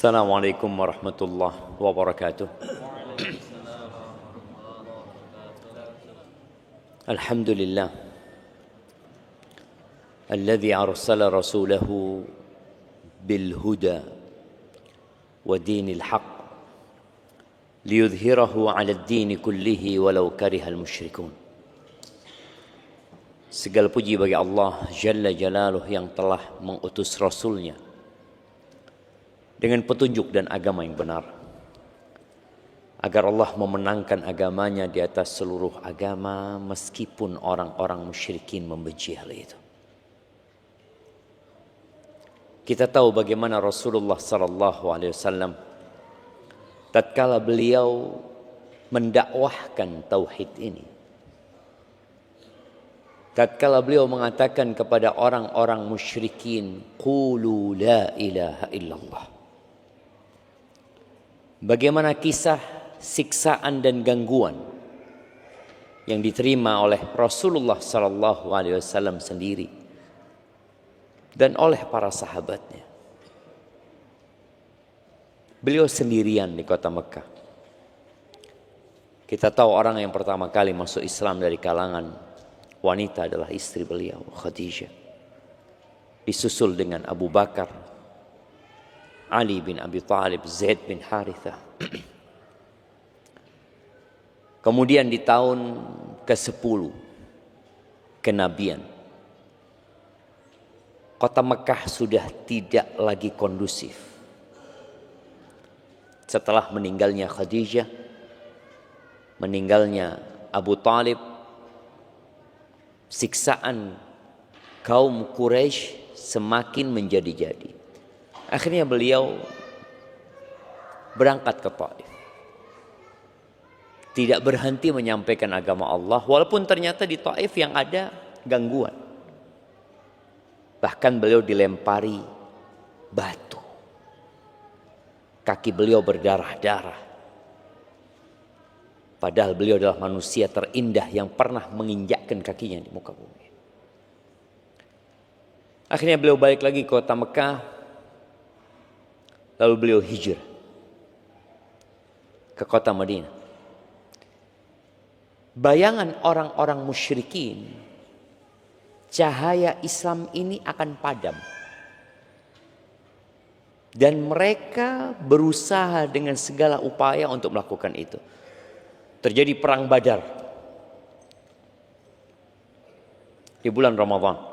Assalamualaikum warahmatullahi wabarakatuh. Alhamdulillah alladzi arsala rasulahu bil huda wa dinil haqq liyudhhirahu 'ala ad-din kullihi walau karihal musyrikun. Segala puji bagi Allah Jalla Jalaluh yang telah mengutus Rasulnya dengan petunjuk dan agama yang benar, agar Allah memenangkan agamanya di atas seluruh agama meskipun orang-orang musyrikin membenci hal itu. Kita tahu bagaimana Rasulullah sallallahu alaihi wasallam tatkala beliau mendakwahkan tauhid ini, tatkala beliau mengatakan kepada orang-orang musyrikin, qulu la ilaha illallah. Bagaimana kisah siksaan dan gangguan yang diterima oleh Rasulullah sallallahu alaihi wasallam sendiri dan oleh para sahabatnya. Beliau sendirian di kota Mekah. Kita tahu orang yang pertama kali masuk Islam dari kalangan wanita adalah istri beliau, Khadijah. Disusul dengan Abu Bakar, Ali bin Abi Thalib, Zaid bin Harithah. Kemudian di tahun ke-10 kenabian, kota Mekah sudah tidak lagi kondusif. Setelah meninggalnya Khadijah, meninggalnya Abu Thalib, siksaan kaum Quraisy semakin menjadi-jadi. Akhirnya beliau berangkat ke Taif. Tidak berhenti menyampaikan agama Allah, walaupun ternyata di Taif yang ada gangguan. Bahkan beliau dilempari batu. Kaki beliau berdarah-darah. Padahal beliau adalah manusia terindah yang pernah menginjakkan kakinya di muka bumi. Akhirnya beliau balik lagi ke kota Mekah. Lalu beliau hijrah ke kota Madinah. Bayangan orang-orang musyrikin, cahaya Islam ini akan padam. Dan mereka berusaha dengan segala upaya untuk melakukan itu. Terjadi perang Badar di bulan Ramadan.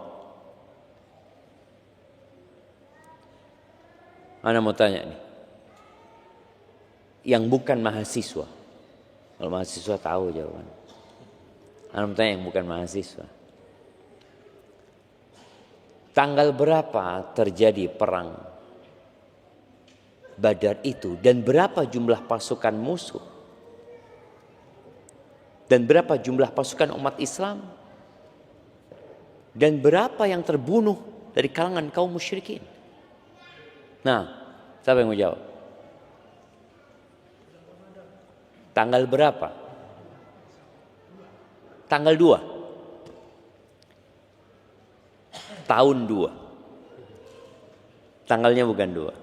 Ana mau tanya nih, yang bukan mahasiswa, kalau mahasiswa tahu jawaban. Ana mau tanya yang bukan mahasiswa, tanggal berapa terjadi perang Badar itu, dan berapa jumlah pasukan musuh, dan berapa jumlah pasukan umat Islam, dan berapa yang terbunuh dari kalangan kaum musyrikin? Nah, siapa yang mau jawab? Tanggal berapa? Tanggal 2. Tahun 2. Tanggalnya bukan 2.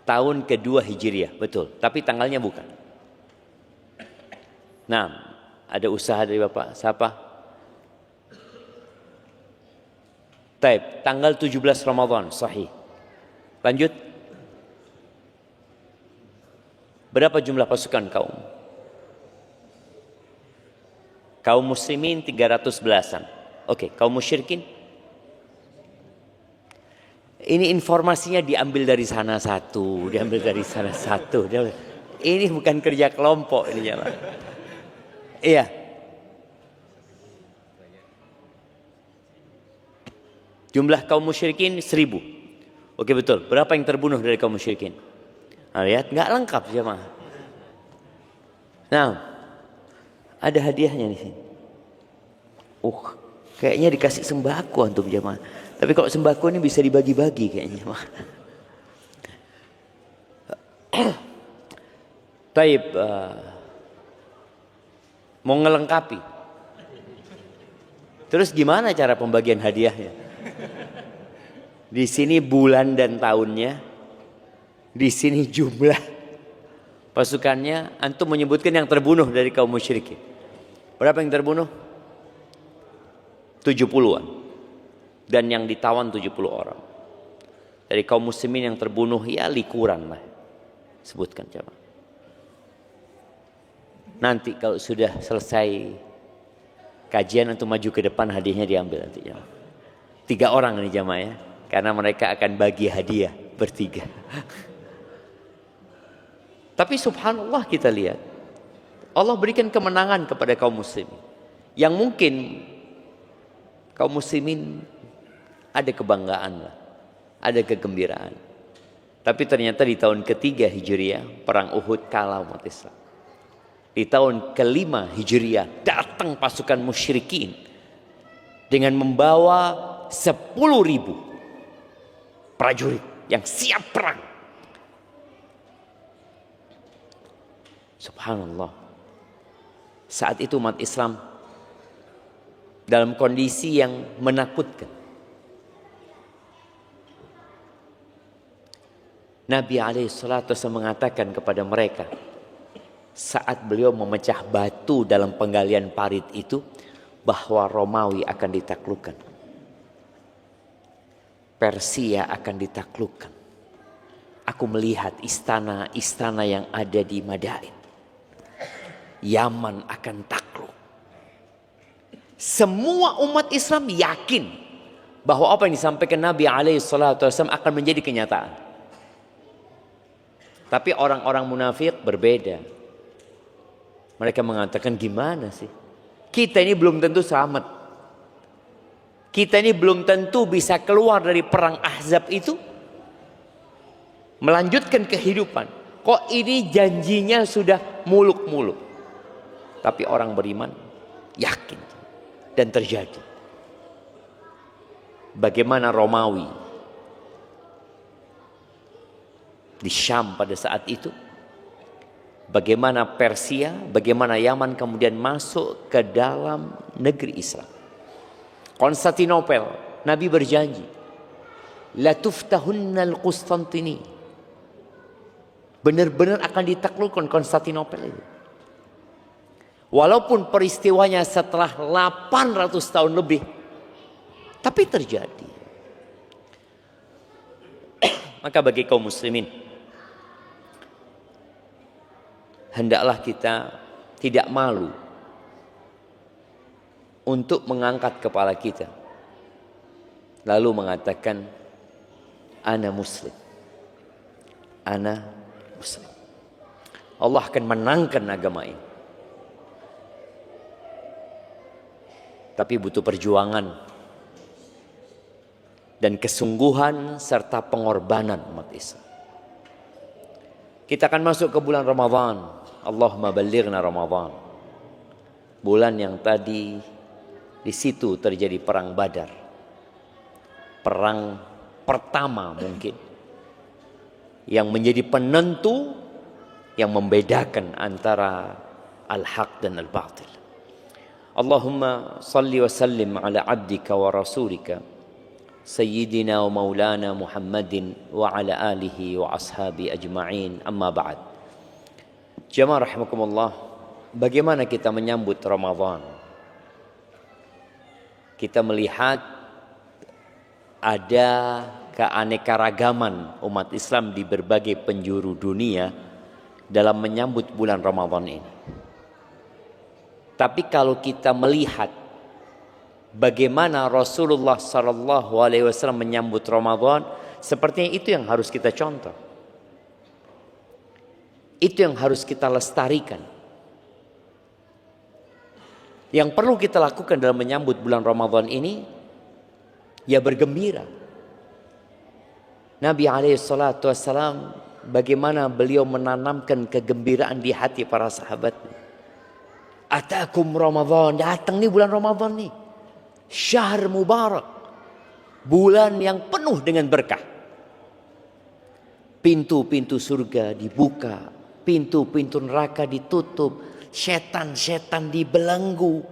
Tahun kedua Hijriah, betul. Tapi tanggalnya bukan. Nah, ada usaha dari Bapak. Siapa? Taib, tanggal 17 Ramadan, sahih. Lanjut. Berapa jumlah pasukan kaum? Kaum muslimin 300 belasan. Oke, kaum musyrikin? Ini informasinya diambil dari sana satu, diambil dari sana satu. Ini bukan kerja kelompok ini ya, Pak. Iya. Jumlah kaum musyrikin 1000. Oke, betul. Berapa yang terbunuh dari kaum musyrikin? Nah, lihat, nggak lengkap jemaah. Nah, ada hadiahnya di sini. Kayaknya dikasih sembako untuk jemaah. Tapi kalau sembako ini bisa dibagi-bagi kayaknya, jemaah. Taib, mau ngelengkapi. Terus gimana cara pembagian hadiahnya? Di sini bulan dan tahunnya, Di sini jumlah pasukannya antum menyebutkan yang terbunuh dari kaum musyrikin. Berapa yang terbunuh? 70-an. Dan yang ditawan 70 orang. Dari kaum muslimin yang terbunuh ya likuran lah. Sebutkan coba. Nanti kalau sudah selesai kajian antum maju ke depan, hadiahnya diambil nanti ya. 3 orang ini jamaah ya. Karena mereka akan bagi hadiah bertiga. Tapi subhanallah kita lihat, Allah berikan kemenangan kepada kaum muslimin. Yang mungkin kaum muslimin ada kebanggaan lah, ada kegembiraan. Tapi ternyata di tahun ketiga Hijriah, perang Uhud kalah umat Islam. Di tahun kelima Hijriah datang pasukan musyrikin dengan membawa 10.000 prajurit yang siap perang. Subhanallah. Saat itu umat Islam dalam kondisi yang menakutkan. Nabi SAW mengatakan kepada mereka saat beliau memecah batu dalam penggalian parit itu, bahwa Romawi akan ditaklukkan, Persia akan ditaklukkan. Aku melihat istana-istana yang ada di Madain, Yaman akan takluk. Semua umat Islam yakin bahwa apa yang disampaikan Nabi SAW akan menjadi kenyataan. Tapi orang-orang munafik berbeda. Mereka mengatakan, gimana sih? Kita ini belum tentu selamat. Kita ini belum tentu bisa keluar dari perang Ahzab itu, melanjutkan kehidupan. Kok ini janjinya sudah muluk-muluk. Tapi orang beriman yakin dan terjadi. Bagaimana Romawi di Syam pada saat itu, bagaimana Persia, bagaimana Yaman kemudian masuk ke dalam negeri Islam. Konstantinopel, Nabi berjanji, la tuftahunnal Qustantini, benar-benar akan ditaklukkan Konstantinopel itu. Walaupun peristiwanya setelah 800 tahun lebih, tapi terjadi. Maka bagi kaum muslimin, hendaklah kita tidak malu untuk mengangkat kepala kita, lalu mengatakan, ana muslim, ana muslim. Allah akan menangkan agama ini. Tapi butuh perjuangan dan kesungguhan serta pengorbanan umat Islam. Kita akan masuk ke bulan Ramadan. Allahumma ballighna Ramadan. Bulan yang tadi di situ terjadi perang Badar. Perang pertama mungkin yang menjadi penentu, yang membedakan antara al-haq dan al-batil. Allahumma salli wa sallim ala abdika wa rasulika Sayyidina wa maulana Muhammadin wa ala alihi wa ashabi ajma'in, amma ba'd. Jamaah rahimakumullah, bagaimana kita menyambut Ramadan? Kita melihat ada keanekaragaman umat Islam di berbagai penjuru dunia dalam menyambut bulan Ramadan ini. Tapi kalau kita melihat bagaimana Rasulullah SAW menyambut Ramadan, sepertinya itu yang harus kita contoh. Itu yang harus kita lestarikan. Yang perlu kita lakukan dalam menyambut bulan Ramadan ini, ya bergembira. Nabi SAW bagaimana beliau menanamkan kegembiraan di hati para sahabat. Atakum Ramadan, datang nih bulan Ramadan nih. Syahr mubarak, bulan yang penuh dengan berkah. Pintu-pintu surga dibuka, pintu-pintu neraka ditutup, setan-setan dibelenggu.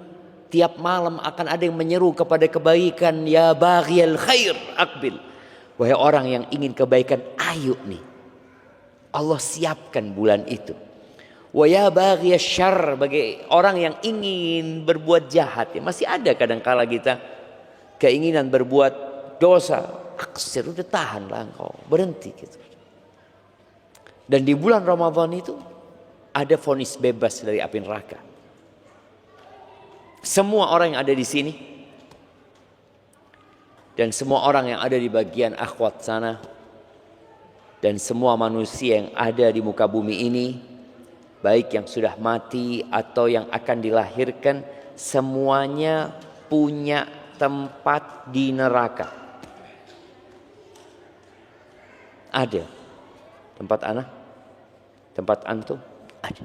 Tiap malam akan ada yang menyeru kepada kebaikan, ya baghiyal khair aqbil. Wahai orang yang ingin kebaikan, ayo nih. Allah siapkan bulan itu. Wa ya baghiya syarr, bagi orang yang ingin berbuat jahat. Ya, masih ada kadang-kala kita keinginan berbuat dosa. Aksir, udah tahanlah engkau, berhenti gitu. Dan di bulan Ramadan itu ada vonis bebas dari api neraka. Semua orang yang ada di sini dan semua orang yang ada di bagian akhwat sana dan semua manusia yang ada di muka bumi ini, baik yang sudah mati atau yang akan dilahirkan, semuanya punya tempat di neraka. Ada tempat anak, tempat antum, ada.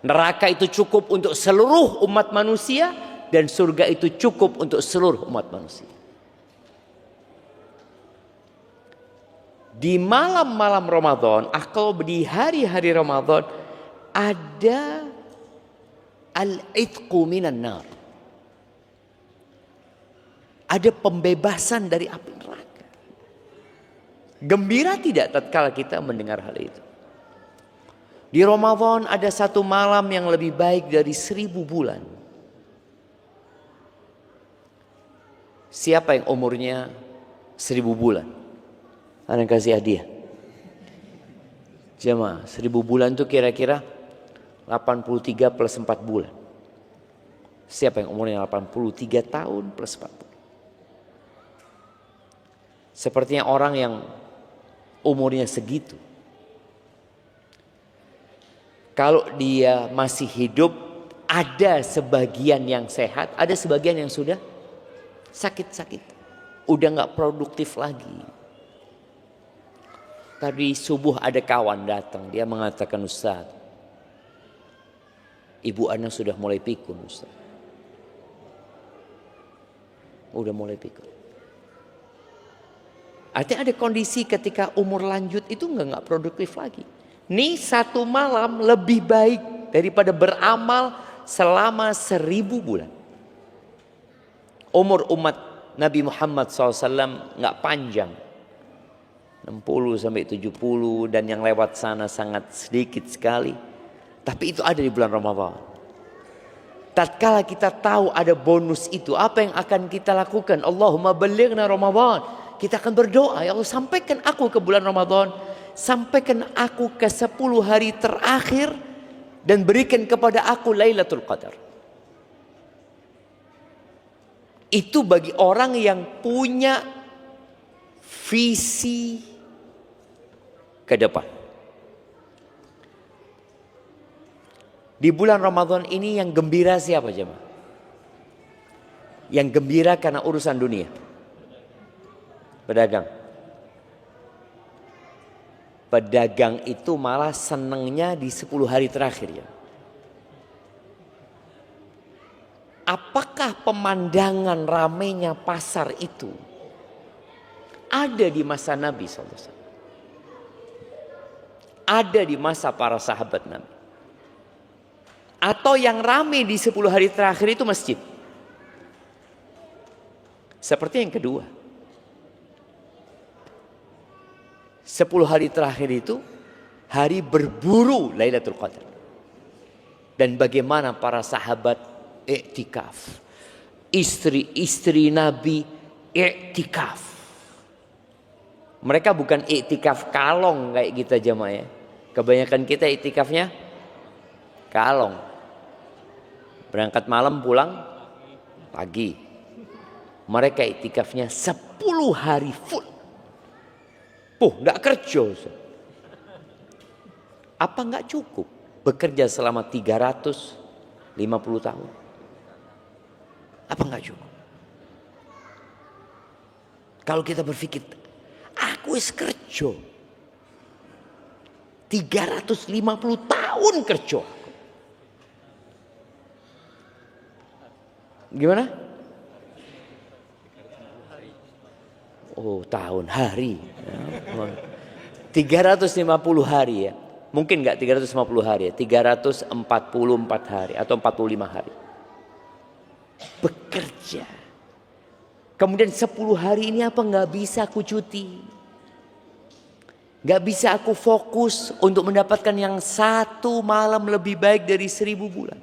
Neraka itu cukup untuk seluruh umat manusia dan surga itu cukup untuk seluruh umat manusia. Di malam-malam Ramadan atau di hari-hari Ramadan ada al-itqu minan nar. Ada pembebasan dari api neraka. Gembira tidak tatkala kita mendengar hal itu? Di Ramadan ada satu malam yang lebih baik dari 1000 bulan. Siapa yang umurnya 1000 bulan? Ana kasih hadiah. Jemaah, 1000 bulan itu kira-kira 83 plus 4 bulan. Siapa yang umurnya 83 tahun plus 4 bulan? Sepertinya orang yang umurnya segitu, kalau dia masih hidup, ada sebagian yang sehat, ada sebagian yang sudah sakit-sakit, udah gak produktif lagi. Tadi subuh ada kawan datang, dia mengatakan, Ustaz, ibu Ana sudah mulai pikun, Ustaz. Udah mulai pikun. Artinya ada kondisi ketika umur lanjut itu gak produktif lagi. Ini satu malam lebih baik daripada beramal selama 1000 bulan. Umur umat Nabi Muhammad SAW gak panjang. 60 sampai 70 dan yang lewat sana sangat sedikit sekali. Tapi itu ada di bulan Ramadan. Tatkala kita tahu ada bonus itu, apa yang akan kita lakukan? Allahumma balighna Ramadan. Kita akan berdoa, ya Allah sampaikan aku ke bulan Ramadan. Sampaikan aku ke 10 hari terakhir dan berikan kepada aku Lailatul Qadar. Itu bagi orang yang punya visi ke depan. Di bulan Ramadan ini yang gembira siapa jemaah? Yang gembira karena urusan dunia. Pedagang. Pedagang itu malah senengnya di 10 hari terakhir ya. Apakah pemandangan ramainya pasar itu ada di masa Nabi SAW? Ada di masa para sahabat Nabi? Atau yang ramai di 10 hari terakhir itu masjid? Seperti yang kedua. 10 hari terakhir itu hari berburu Lailatul Qadar. Dan bagaimana para sahabat iktikaf. Istri-istri Nabi iktikaf. Mereka bukan iktikaf kalong kayak kita jemaah ya. Kebanyakan kita iktikafnya kalong. Berangkat malam pulang pagi. Mereka iktikafnya 10 hari full. Enggak kerja. Apa enggak cukup bekerja selama 350 tahun? Apa enggak cukup? Kalau kita berpikir, aku wis kerja 350 tahun kerja. Gimana? Oh, tahun, hari. 350 hari ya. Mungkin enggak 350 hari ya. 344 hari atau 45 hari. Bekerja. Kemudian 10 hari ini apa enggak bisa aku cuti? Gak bisa aku fokus untuk mendapatkan yang satu malam lebih baik dari 1000 bulan.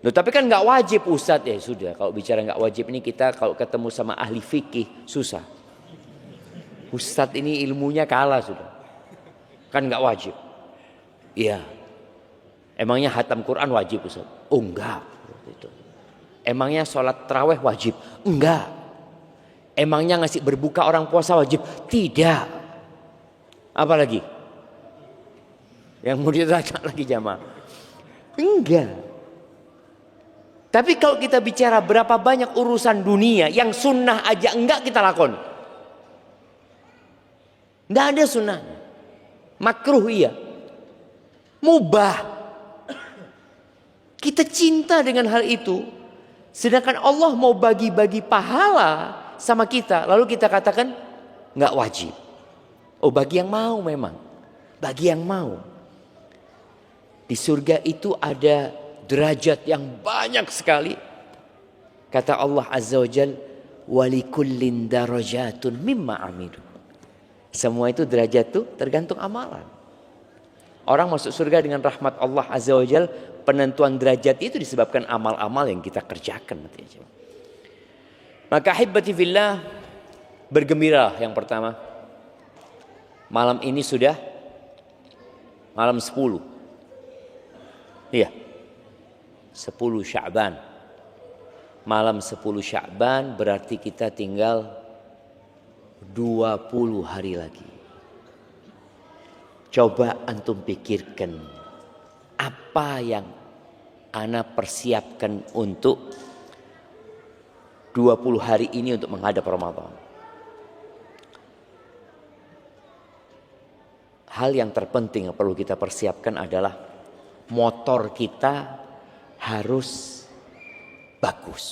Loh, tapi kan gak wajib Ustadz. Ya sudah, kalau bicara gak wajib ini kita kalau ketemu sama ahli fikih susah. Ustadz ini ilmunya kalah sudah. Kan gak wajib. Iya. Emangnya hatam Quran wajib Ustadz? Oh enggak. Emangnya sholat tarawih wajib? Enggak. Emangnya ngasih berbuka orang puasa wajib? Tidak. Apa lagi? Yang mau ditanya lagi jamaah? Enggak. Tapi kalau kita bicara berapa banyak urusan dunia yang sunnah aja enggak kita lakon. Enggak ada sunnah. Makruh iya. Mubah. Kita cinta dengan hal itu. Sedangkan Allah mau bagi-bagi pahala sama kita, lalu kita katakan nggak wajib. Oh, bagi yang mau memang, bagi yang mau. Di surga itu ada derajat yang banyak sekali. Kata Allah Azza wa Jal, walikullin darajatun mimma amilu. Semua itu derajat itu tergantung amalan. Orang masuk surga dengan rahmat Allah Azza wa Jal, penentuan derajat itu disebabkan amal-amal yang kita kerjakan. Maka ahibati fillah, bergembira yang pertama. Malam ini sudah malam 10. Iya. 10 Sya'ban. Malam 10 Sya'ban berarti kita tinggal 20 hari lagi. Coba antum pikirkan apa yang ana persiapkan untuk 20 hari ini untuk menghadap Ramadan. Hal yang terpenting yang perlu kita persiapkan adalah motor kita harus bagus.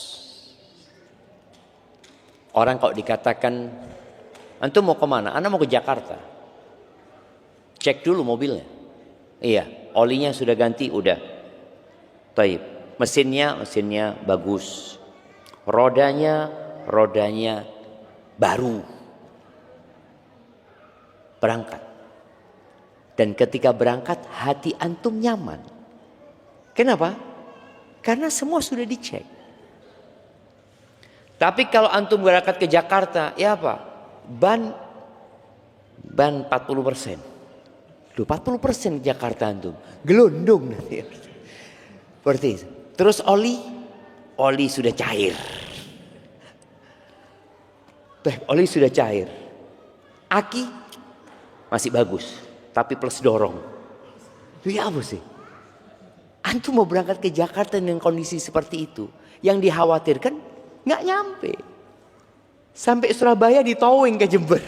Orang kalau dikatakan, antum mau kemana? Ana mau ke Jakarta. Cek dulu mobilnya. Iya, olinya sudah ganti, udah. Taib. Mesinnya bagus. Rodanya baru. Berangkat. Dan ketika berangkat hati antum nyaman. Kenapa? Karena semua sudah dicek. Tapi kalau antum berangkat ke Jakarta, ya apa? Ban 40%. 40% Jakarta antum. Gelondong nanti. Seperti itu. Terus oli sudah cair. Oli sudah cair. Aki masih bagus, tapi plus dorong. Itu ya apa sih? Antum mau berangkat ke Jakarta dengan kondisi seperti itu, yang dikhawatirkan nggak nyampe. Sampai Surabaya ditowing ke Jember.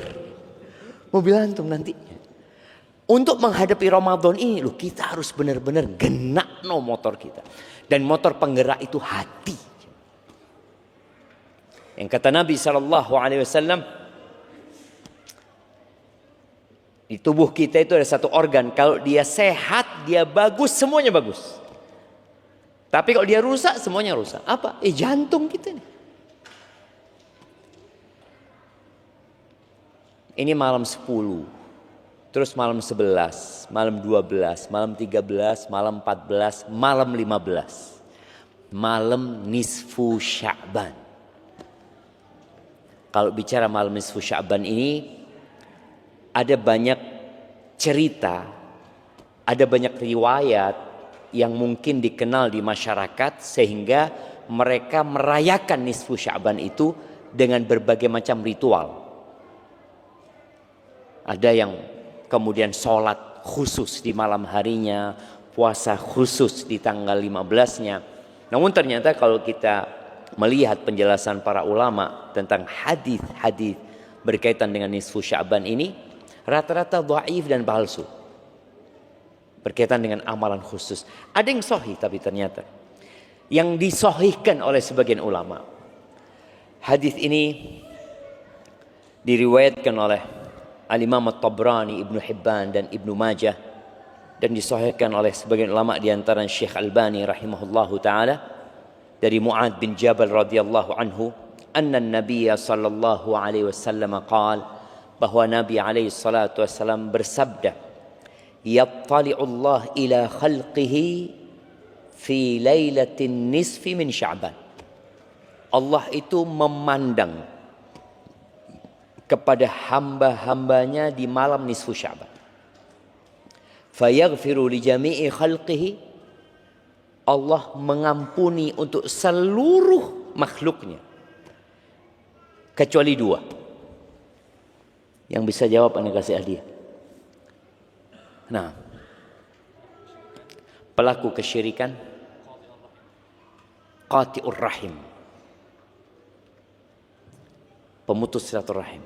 Mobil antum nantinya. Untuk menghadapi Ramadan ini, loh, kita harus benar-benar genak motor kita. Dan motor penggerak itu hati. Yang kata Nabi SAW, di tubuh kita itu ada satu organ. Kalau dia sehat, dia bagus, semuanya bagus. Tapi kalau dia rusak, semuanya rusak. Apa? Jantung kita nih. Ini malam 10. Terus malam 11, malam 12, malam 13, malam 14, malam 15. Malam nisfu Sya'ban. Kalau bicara malam nisfu Sya'ban ini, ada banyak cerita, ada banyak riwayat yang mungkin dikenal di masyarakat sehingga mereka merayakan nisfu Sya'ban itu dengan berbagai macam ritual. Ada yang kemudian sholat khusus di malam harinya, puasa khusus di tanggal 15-nya. Namun ternyata kalau kita melihat penjelasan para ulama tentang hadis-hadis berkaitan dengan nisfu Sya'ban ini, rata-rata dhaif dan palsu. Berkaitan dengan amalan khusus. Ada yang sahih tapi ternyata yang disahihkan oleh sebagian ulama. Hadis ini diriwayatkan oleh Al-Imam At-Tabrani, Ibnu Hibban dan Ibnu Majah, dan disahihkan oleh sebagian ulama di antara Syekh Albani rahimahullahu taala dari Mu'adz bin Jabal radhiyallahu anhu, anna an-nabiy sallallahu alaihi wasallam qala bahwa Nabi alaihi salatu wasallam bersabda, "Yattali'ullah ila khalqihi fi lailatin nisfi min Sya'ban." Allah itu memandang kepada hamba-hambanya di malam nisfu Sya'ban. Fayaghfiru li jami'i khalqihi. Allah mengampuni untuk seluruh makhluknya kecuali 2. Yang bisa jawab Anda kasih hadiah. Nah, pelaku kesyirikan, qati'ur rahim, pemutus silaturahim.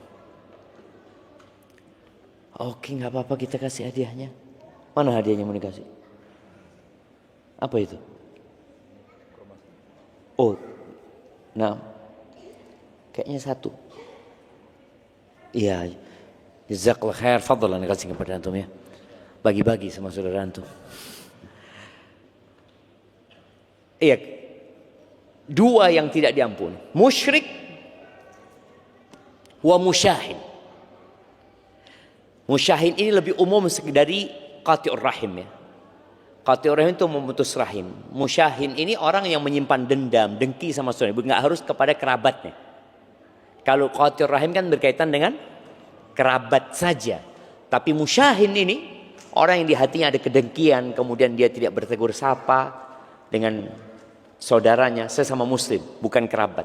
Oke, nggak apa-apa, kita kasih hadiahnya. Mana hadiahnya mau dikasih? Apa itu? Oh, nah, kayaknya 1. Iya, jazakallah khair, fadlan kasih kepada antum ya. Bagi-bagi sama saudara antum. Iya, 2 yang tidak diampuni, musyrik wa musyahin. Musyahin ini lebih umum dari qati'ur rahim ya. Qati'ur rahim itu memutus rahim. Musyahin ini orang yang menyimpan dendam, dengki sama saudara, nggak harus kepada kerabatnya. Kalau qati'ur rahim kan berkaitan dengan kerabat saja. Tapi musyahin ini orang yang di hatinya ada kedengkian, kemudian dia tidak bertegur sapa dengan saudaranya sesama muslim, bukan kerabat.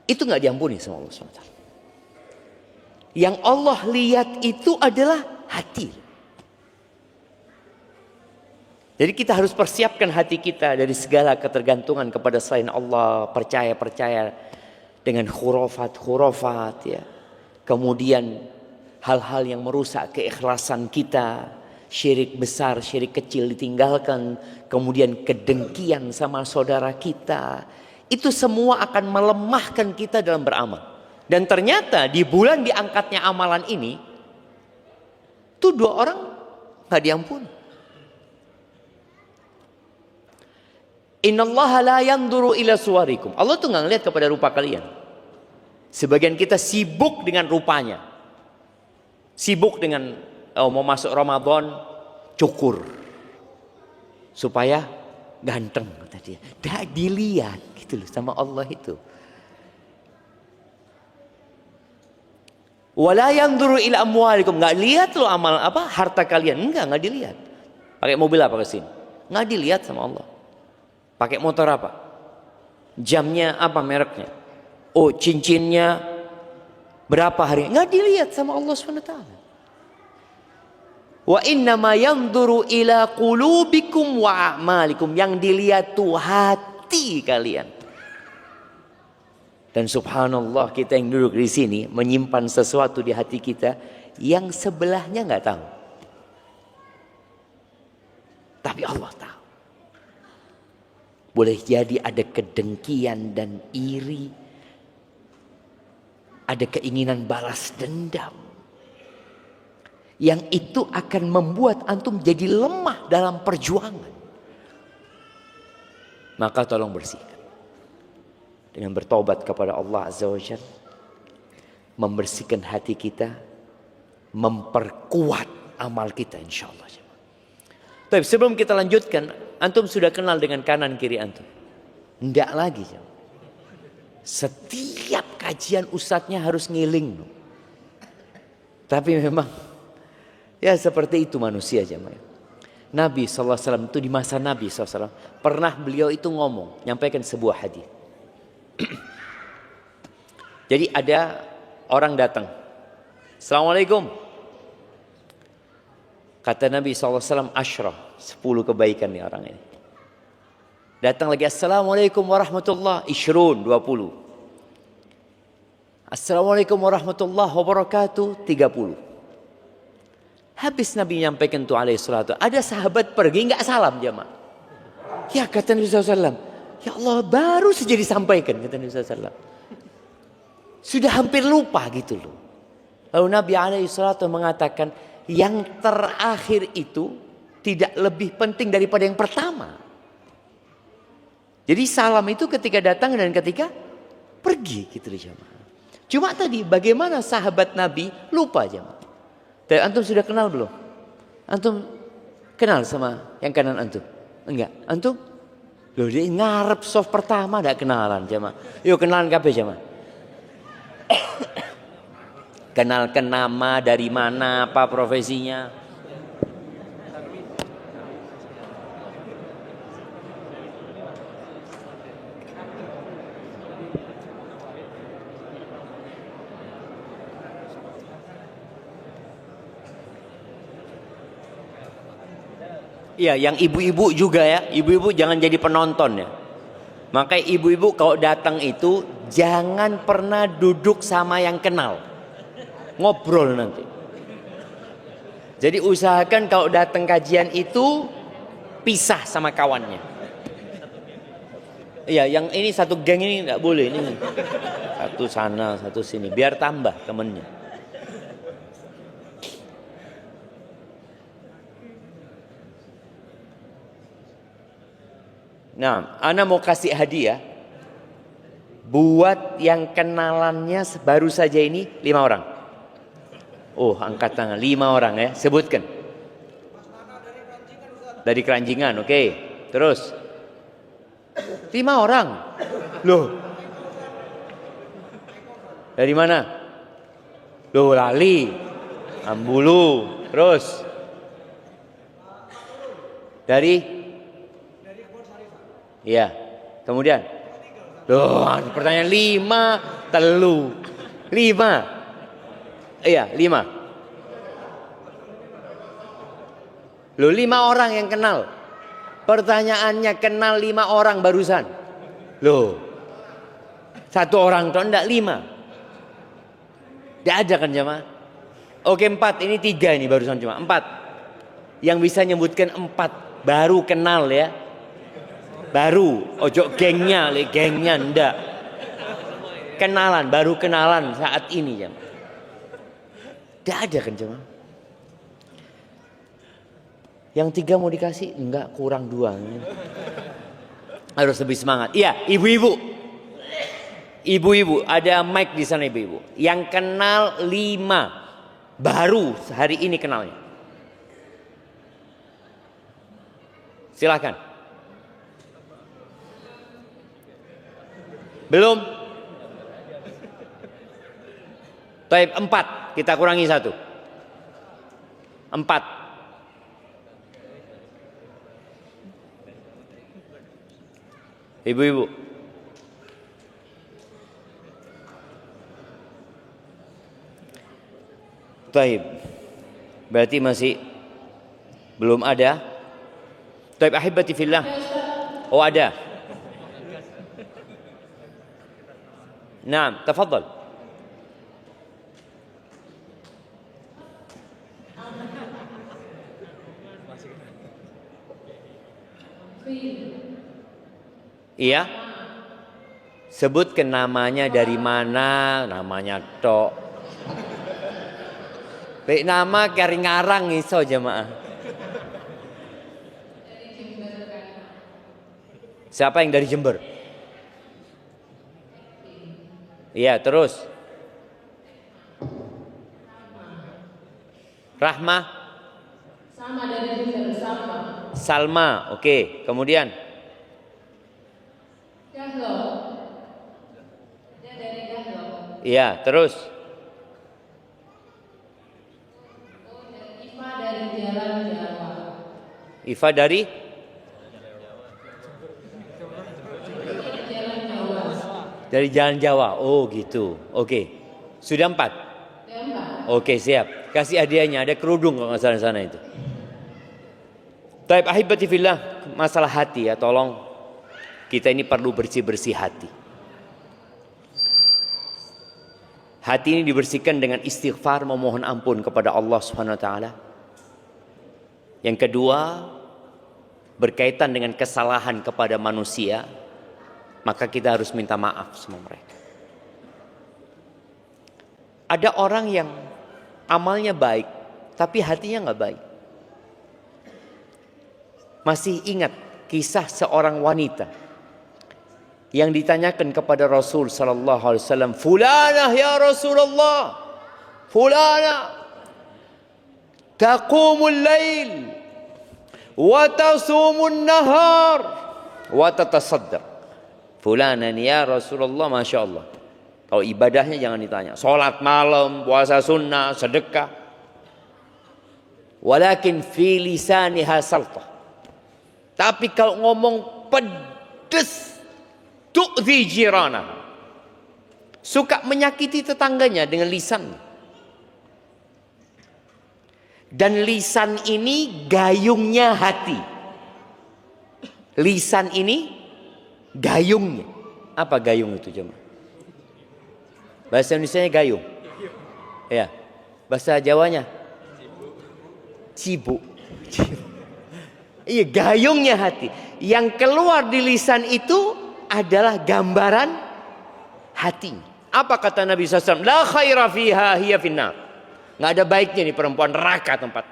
Itu nggak diampuni sama Allah SWT. Yang Allah lihat itu adalah hati. Jadi kita harus persiapkan hati kita dari segala ketergantungan kepada selain Allah, percaya dengan khurafat ya. Kemudian hal-hal yang merusak keikhlasan kita, syirik besar, syirik kecil ditinggalkan, kemudian kedengkian sama saudara kita. Itu semua akan melemahkan kita dalam beramal. Dan ternyata di bulan diangkatnya amalan ini, tuh 2 orang nggak diampuni. Innallaha la yanzuru ila suwarikum. Allah tuh nggak ngelihat kepada rupa kalian. Sebagian kita sibuk dengan rupanya. Sibuk dengan mau masuk Ramadan, cukur. Supaya ganteng kata dia. Dah dilihat gitu loh sama Allah itu. Wala yanzuru ila amwalikum. Nggak lihat loh amal apa harta kalian. Nggak dilihat. Pakai mobil apa kesini? Nggak dilihat sama Allah. Pakai motor apa? Jamnya apa mereknya? Oh, cincinnya berapa hari? Nggak dilihat sama Allah SWT. Wa innama yanzuru ila qulubikum wa a'malikum. Yang dilihat tuh hati kalian. Dan subhanallah, kita yang duduk di sini menyimpan sesuatu di hati kita yang sebelahnya nggak tahu. Tapi Allah tahu. Boleh jadi ada kedengkian dan iri. Ada keinginan balas dendam. Yang itu akan membuat antum jadi lemah dalam perjuangan. Maka tolong bersihkan. Dengan bertobat kepada Allah Azza wa Jalla. Membersihkan hati kita. Memperkuat amal kita insyaAllah. Tapi sebelum kita lanjutkan, antum sudah kenal dengan kanan kiri antum? Enggak lagi. Setiap kajian ustadznya harus ngiling. Tapi memang ya seperti itu manusia jemaah. Nabi SAW itu di masa Nabi SAW pernah beliau itu ngomong, nyampaikan sebuah hadis. Jadi ada orang datang, Assalamualaikum. Kata Nabi SAW, asyrah, 10 kebaikan nih orang ini. Datang lagi, Assalamualaikum warahmatullahi wabarakatuh, 20. Assalamualaikum warahmatullahi wabarakatuh, 30. Habis Nabi menyampaikan itu alaihi salatu, ada sahabat pergi nggak salam jemaah. Ya kata Nabi SAW, ya Allah baru saja disampaikan, kata Nabi SAW. Sudah hampir lupa gitu loh. Lalu Nabi alaihi salatu mengatakan, yang terakhir itu tidak lebih penting daripada yang pertama. Jadi salam itu ketika datang dan ketika pergi gitu loh jemaah. Cuma tadi bagaimana sahabat Nabi lupa jemaah. Tapi antum sudah kenal belum? Antum kenal sama yang kanan antum? Enggak. Antum? Loh dia ngarep soft pertama enggak kenalan jemaah. Yuk kenalan kabeh jemaah. Kenalkan nama, dari mana, apa profesinya. Iya, yang ibu-ibu juga ya. Ibu-ibu jangan jadi penonton ya. Makanya ibu-ibu kalau datang itu jangan pernah duduk sama yang kenal. Ngobrol nanti. Jadi usahakan kalau datang kajian itu pisah sama kawannya. Iya, yang ini satu geng ini nggak boleh ini. Satu sana, satu sini, biar tambah temennya. Nah, ana mau kasih hadiah buat yang kenalannya baru saja ini 5 orang. Oh, angkat tangan 5 orang ya, sebutkan. Dari Keranjingan, oke. Terus 5 orang. Loh. Dari mana? Loh, lali. Ambulu. Terus dari iya, kemudian loh, pertanyaan 5, telu 5. Iya, 5. Loh, 5 orang yang kenal. Pertanyaannya kenal 5 orang barusan. Loh, 1 orang tuh enggak 5. Tidak ada kan jemaah? Oke 4, ini 3 ini barusan cuma 4. Yang bisa nyebutkan 4 baru kenal ya. Baru, ojo gengnya ndak. Kenalan, baru kenalan saat ini jemaah. Tidak ada kan jemaah? Yang 3 mau dikasih? Enggak, kurang 2. Harus lebih semangat. Iya, ibu-ibu. Ibu-ibu, ada mic di sana ibu-ibu. Yang kenal 5. Baru hari ini kenalnya. Silakan. Belum? Taib 4, kita kurangi 1. 4. Ibu-ibu. Taib. Berarti masih belum ada. Taib ahibati fillah. Oh ada. Naam, tafadhal. Iya. Sebutkan namanya dari mana, namanya tok. Baik nama kari ngarang iso jemaah. Siapa yang dari Jember? Iya, terus. Rahmah. Sama dari Jember, sama. Salma, oke. Kemudian. Dahlo. Dia dari Dahlo. Iya, terus. Oh, Iva dari Jalan Jawa. Iva dari? Jalan Jawa. Dari Jalan Jawa. Oh, gitu. Oke. Sudah 4? Oke, siap. Kasih hadiahnya, ada kerudung kalau nggak salah di sana itu. Taib ahibati fillah, masalah hati ya, tolong kita ini perlu bersih-bersih hati. Hati ini dibersihkan dengan istighfar, memohon ampun kepada Allah Subhanahu wa taala. Yang kedua, berkaitan dengan kesalahan kepada manusia, maka kita harus minta maaf sama mereka. Ada orang yang amalnya baik, tapi hatinya nggak baik. Masih ingat kisah seorang wanita yang ditanyakan kepada Rasul sallallahu alaihi wasallam, "Fulanah ya Rasulullah, fulanah taqumul lail wa tasumun nahar wa tatasaddaq." Fulanah ya Rasulullah, Masya Allah. Kalau ibadahnya jangan ditanya. Salat malam, puasa sunnah, sedekah. Walakin fi lisaniha saltah. Tapi kalau ngomong pedes, tu'zi jirana, suka menyakiti tetangganya dengan lisan. Dan lisan ini gayungnya hati. Lisan ini gayungnya. Apa gayung itu jemaah? Bahasa Indonesianya gayung. Ya. Bahasa Jawanya cibuk. Iya, gayungnya hati. Yang keluar di lisan itu adalah gambaran hatinya. Apa kata Nabi SAW? La khaira fiha hiya finnar. Nggak ada baiknya nih perempuan, neraka tempat.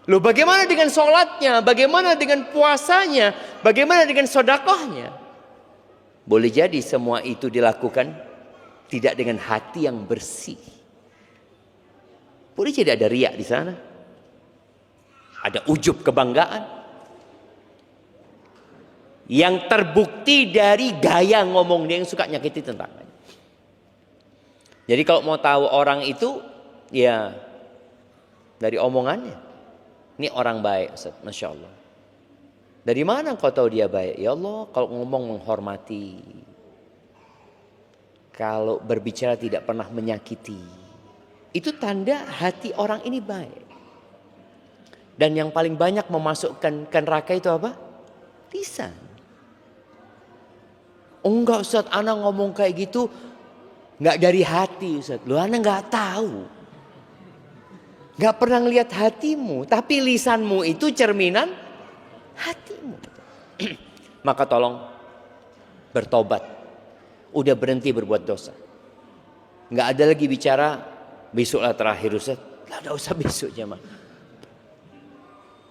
Loh, bagaimana dengan sholatnya? Bagaimana dengan puasanya? Bagaimana dengan sedekahnya? Boleh jadi semua itu dilakukan tidak dengan hati yang bersih. Boleh jadi ada riak di sana. Ada ujub kebanggaan. Yang terbukti dari gaya ngomong dia yang suka nyakiti tetangganya. Jadi kalau mau tahu orang itu, ya dari omongannya. Ini orang baik, Ustaz. Masya Allah. Dari mana kau tahu dia baik? Ya Allah, kalau ngomong menghormati. Kalau berbicara tidak pernah menyakiti. Itu tanda hati orang ini baik. Dan yang paling banyak memasukkan ke neraka itu apa? Lisan. Oh enggak Ustaz, ana ngomong kayak gitu enggak dari hati Ustaz. Lu ana enggak tahu. Enggak pernah ngelihat hatimu, tapi lisanmu itu cerminan hatimu. Maka tolong bertobat. Udah berhenti berbuat dosa. Enggak ada lagi bicara besoklah terakhir Ustaz. Enggak usah besok jemaah.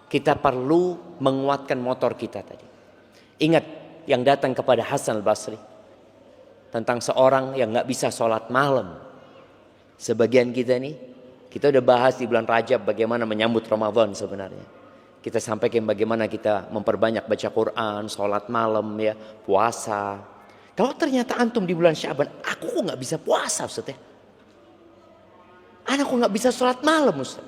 Kita perlu menguatkan motor kita tadi. Ingat yang datang kepada Hasan al-Basri tentang seorang yang enggak bisa sholat malam. Sebagian kita nih, kita udah bahas di bulan Rajab bagaimana menyambut Ramadan sebenarnya. Kita sampaikan bagaimana kita memperbanyak baca Quran, sholat malam ya, puasa. Kalau ternyata antum di bulan Syaban, aku kok nggak bisa puasa Ustaz ya? Anak kok nggak bisa sholat malam Ustaz?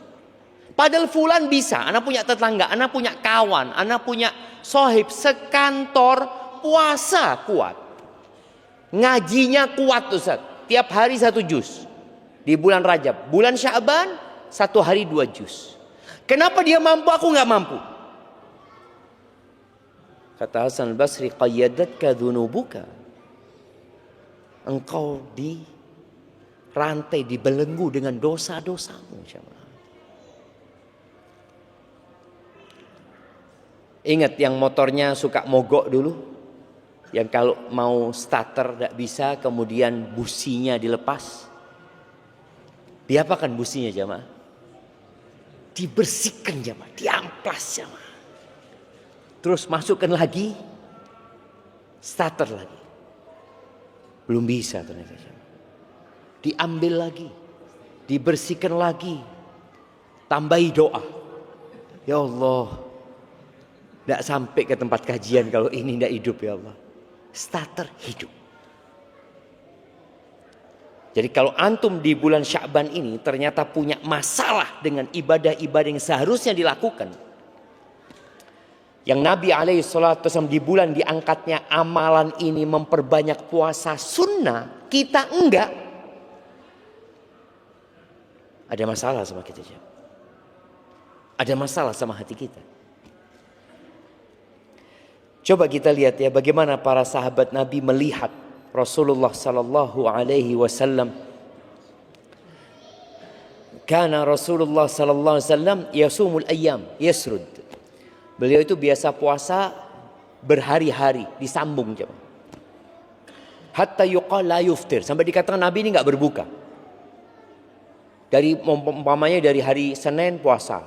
Padahal fulan bisa, anak punya tetangga, anak punya kawan, anak punya sohib sekantor, puasa kuat. Ngajinya kuat Ustaz, tiap hari 1 juz. Di bulan Rajab, bulan Syaban 1 hari 2 juz. Kenapa dia mampu, aku nggak mampu? Kata Hasan al-Basri, qayyadatka dhunubuka. Engkau dirantai, dibelenggu dengan dosa-dosamu. Ingat yang motornya suka mogok dulu. Yang kalau mau starter tidak bisa, kemudian businya dilepas. Diapakan businya jamaah? Dibersihkan jamaah, diamplas jamaah. Terus masukkan lagi, starter lagi. Belum bisa ternyata. Diambil lagi, dibersihkan lagi, tambahi doa. Ya Allah, tidak sampai ke tempat kajian kalau ini tidak hidup ya Allah. Starter hidup. Jadi kalau antum di bulan Sya'ban ini ternyata punya masalah dengan ibadah-ibadah yang seharusnya dilakukan. Yang Nabi SAW di bulan diangkatnya amalan ini memperbanyak puasa sunnah, kita enggak. Ada masalah sama kita. Ada masalah sama hati kita. Coba kita lihat ya bagaimana para sahabat Nabi melihat Rasulullah sallallahu alaihi wasallam. Kana Rasulullah sallallahu alaihi wasallam yasumul ayyam, yasrud. Beliau itu biasa puasa berhari-hari, disambung coba. Hatta yuqal la yuftir, sampai dikatakan Nabi ini enggak berbuka. Dari umpamanya dari hari Senin puasa,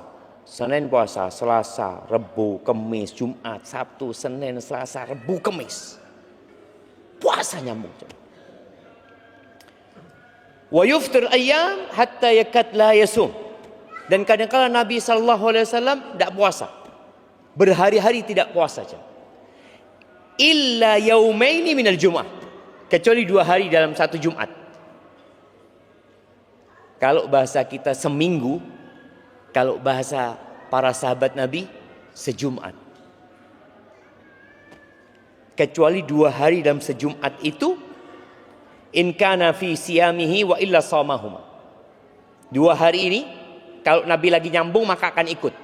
Selasa, Rabu, Kamis, Jumat, Sabtu, Senin, Selasa, Rabu, Kamis. puasa nyambung. Wa yuftir ayyam hatta yakad la yasum. Dan kadang-kala Nabi sallallahu alaihi wasallam tidak puasa. Berhari-hari tidak puasa. Illa yaumaini minal Jum'ah. Kecuali 2 hari dalam satu Jumat. Kalau bahasa kita seminggu, kalau bahasa para sahabat Nabi sejumat. Kecuali 2 hari dalam sejumat itu, in kana fi siyamihi wa illa shamahuma. 2 hari ini kalau Nabi lagi nyambung maka akan ikut.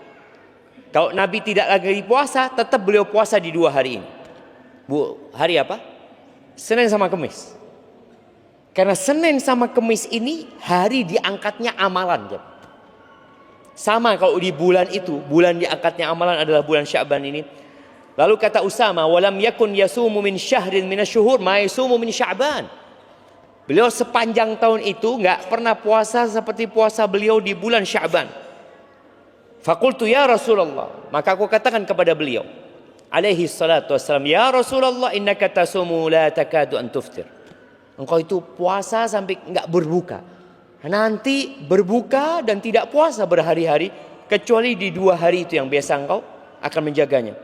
Kalau Nabi tidak lagi puasa, tetap beliau puasa di 2 hari ini. Hari apa? Senin sama Kamis. Karena Senin sama Kamis ini hari diangkatnya amalan. Sama kalau di bulan itu, bulan diangkatnya amalan adalah bulan Sya'ban ini. Lalu kata Usama, walam yakun yasumu min syahrin minasyuhur ma yasumu min Sya'ban. Beliau sepanjang tahun itu enggak pernah puasa seperti puasa beliau di bulan Sya'ban. Faqultu ya Rasulullah, maka aku katakan kepada beliau alaihi salatu wassalam, ya Rasulullah innaka tasumu la takadu an tuftir. Engkau itu puasa sampai enggak berbuka. Nanti berbuka dan tidak puasa berhari-hari kecuali di 2 hari itu yang biasa engkau akan menjaganya.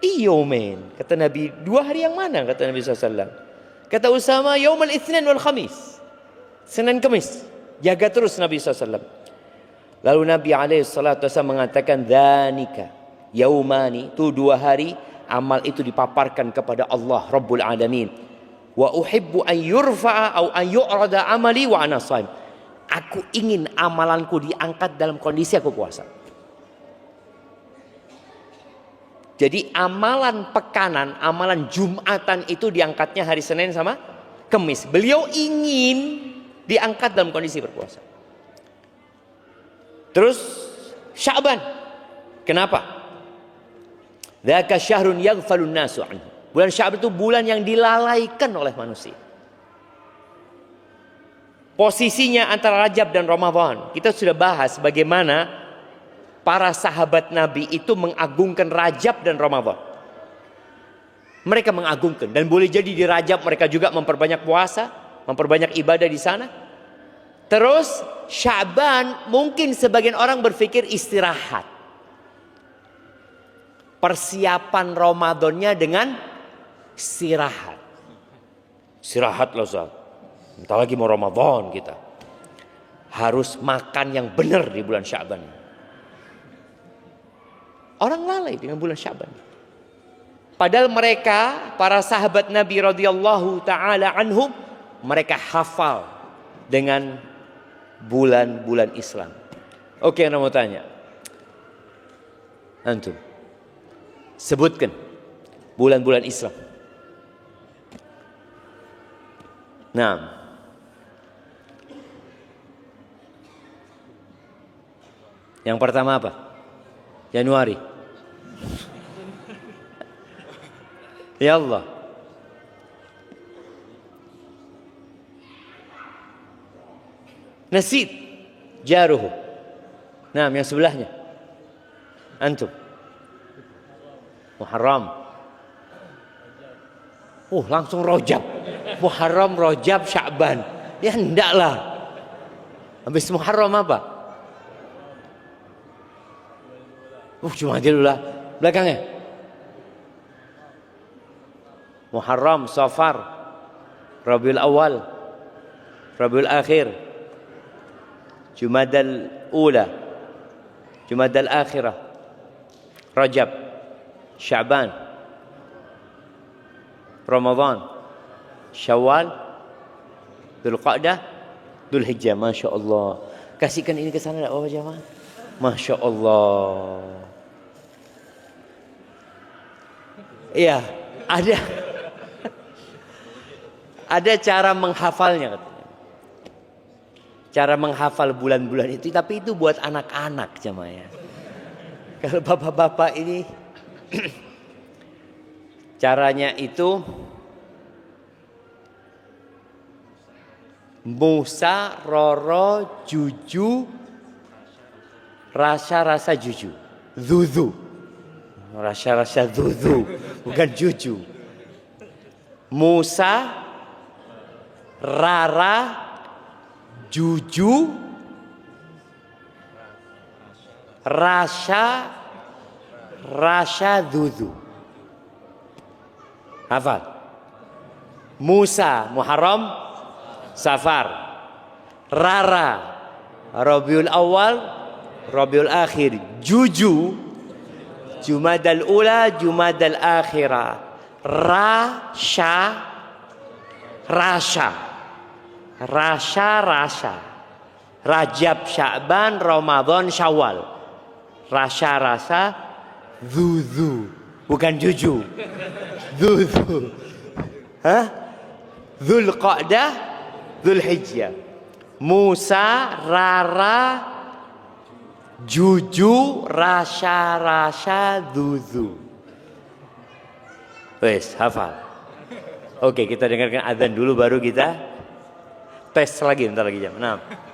Iyo men, kata Nabi, 2 hari yang mana? Kata Nabi SAW. Kata Usama, yaumul itsnin wal khamis. Senin Kamis. Jaga terus Nabi SAW. Lalu Nabi SAW mengatakan, dhanika yaumani, itu 2 hari amal itu dipaparkan kepada Allah Rabbul Alamin. Wa uhibbu an yurfa'a au an yu'rada amali wa ana shaim. Aku ingin amalanku diangkat dalam kondisi aku puasa. Jadi amalan pekanan, amalan Jumatan itu diangkatnya hari Senin sama Kamis. Beliau ingin diangkat dalam kondisi berpuasa. Terus Sya'ban. Kenapa? Dzaka syahrun yaghfalun nasu anhu. Bulan Sya'ban itu bulan yang dilalaikan oleh manusia. Posisinya antara Rajab dan Ramadan. Kita sudah bahas bagaimana para sahabat Nabi itu mengagungkan Rajab dan Ramadan. Mereka mengagungkan, dan boleh jadi di Rajab mereka juga memperbanyak puasa, memperbanyak ibadah di sana. Terus Sya'ban mungkin sebagian orang berpikir istirahat. Persiapan Ramadannya dengan istirahat. Istirahat loh Ustaz. Entah lagi mau Ramadan kita. Harus makan yang benar di bulan Sya'ban. Orang lalai dengan bulan Sya'ban. Padahal mereka, para sahabat Nabi radhiyallahu taala anhum, mereka hafal dengan bulan-bulan Islam. Oke, Anda mau tanya. Antum sebutkan bulan-bulan Islam. Nah, yang pertama apa? Januari. Ya Allah. Nasid jaruhu. Nah, yang sebelahnya. Antum. Muharram. Langsung Rajab. Muharram, Rajab, Sya'ban. Ya hendaklah. Habis Muharram apa? Cuma aja dulu lah. Belakangnya. Muharram, Safar, Rabiul Awal, Rabiul Akhir, Jumadal Ula, Jumadal Akhirah, Rajab, Sya'ban, Ramadan, Syawal, Dzulqa'dah, Dzulhijjah. Masya Allah. Kasihkan ini ke sana Bapak jamaah. Masya Allah. Iya, ada cara menghafalnya katanya. Cara menghafal bulan-bulan itu, tapi itu buat anak-anak jamaah ya. Kalau bapak-bapak ini caranya itu Musa, Roro, Juju, rasa-rasa Juju, Zuzu. Rasa-rasa Zuzu, bukan Juju. Musa, Rara, Juju, Rasha, Dudu. Hafal. Musa, Muharram, Safar. Rara, Rabiul Awal, Rabiul Akhir. Juju, Jumadal Ula, Jumadal Akhirah. Rasha. Rajab, Sya'ban, Ramadan, Syawal. Rasa, Zuzu. Bukan Juju. Zuzu. Hah? Dzulqa'dah, Dzulhijjah. Musa, Rara, Juju, Rasha, Zuzu. Wes, hafal. Oke, kita dengarkan azan dulu baru kita tes lagi, bentar lagi jam 6.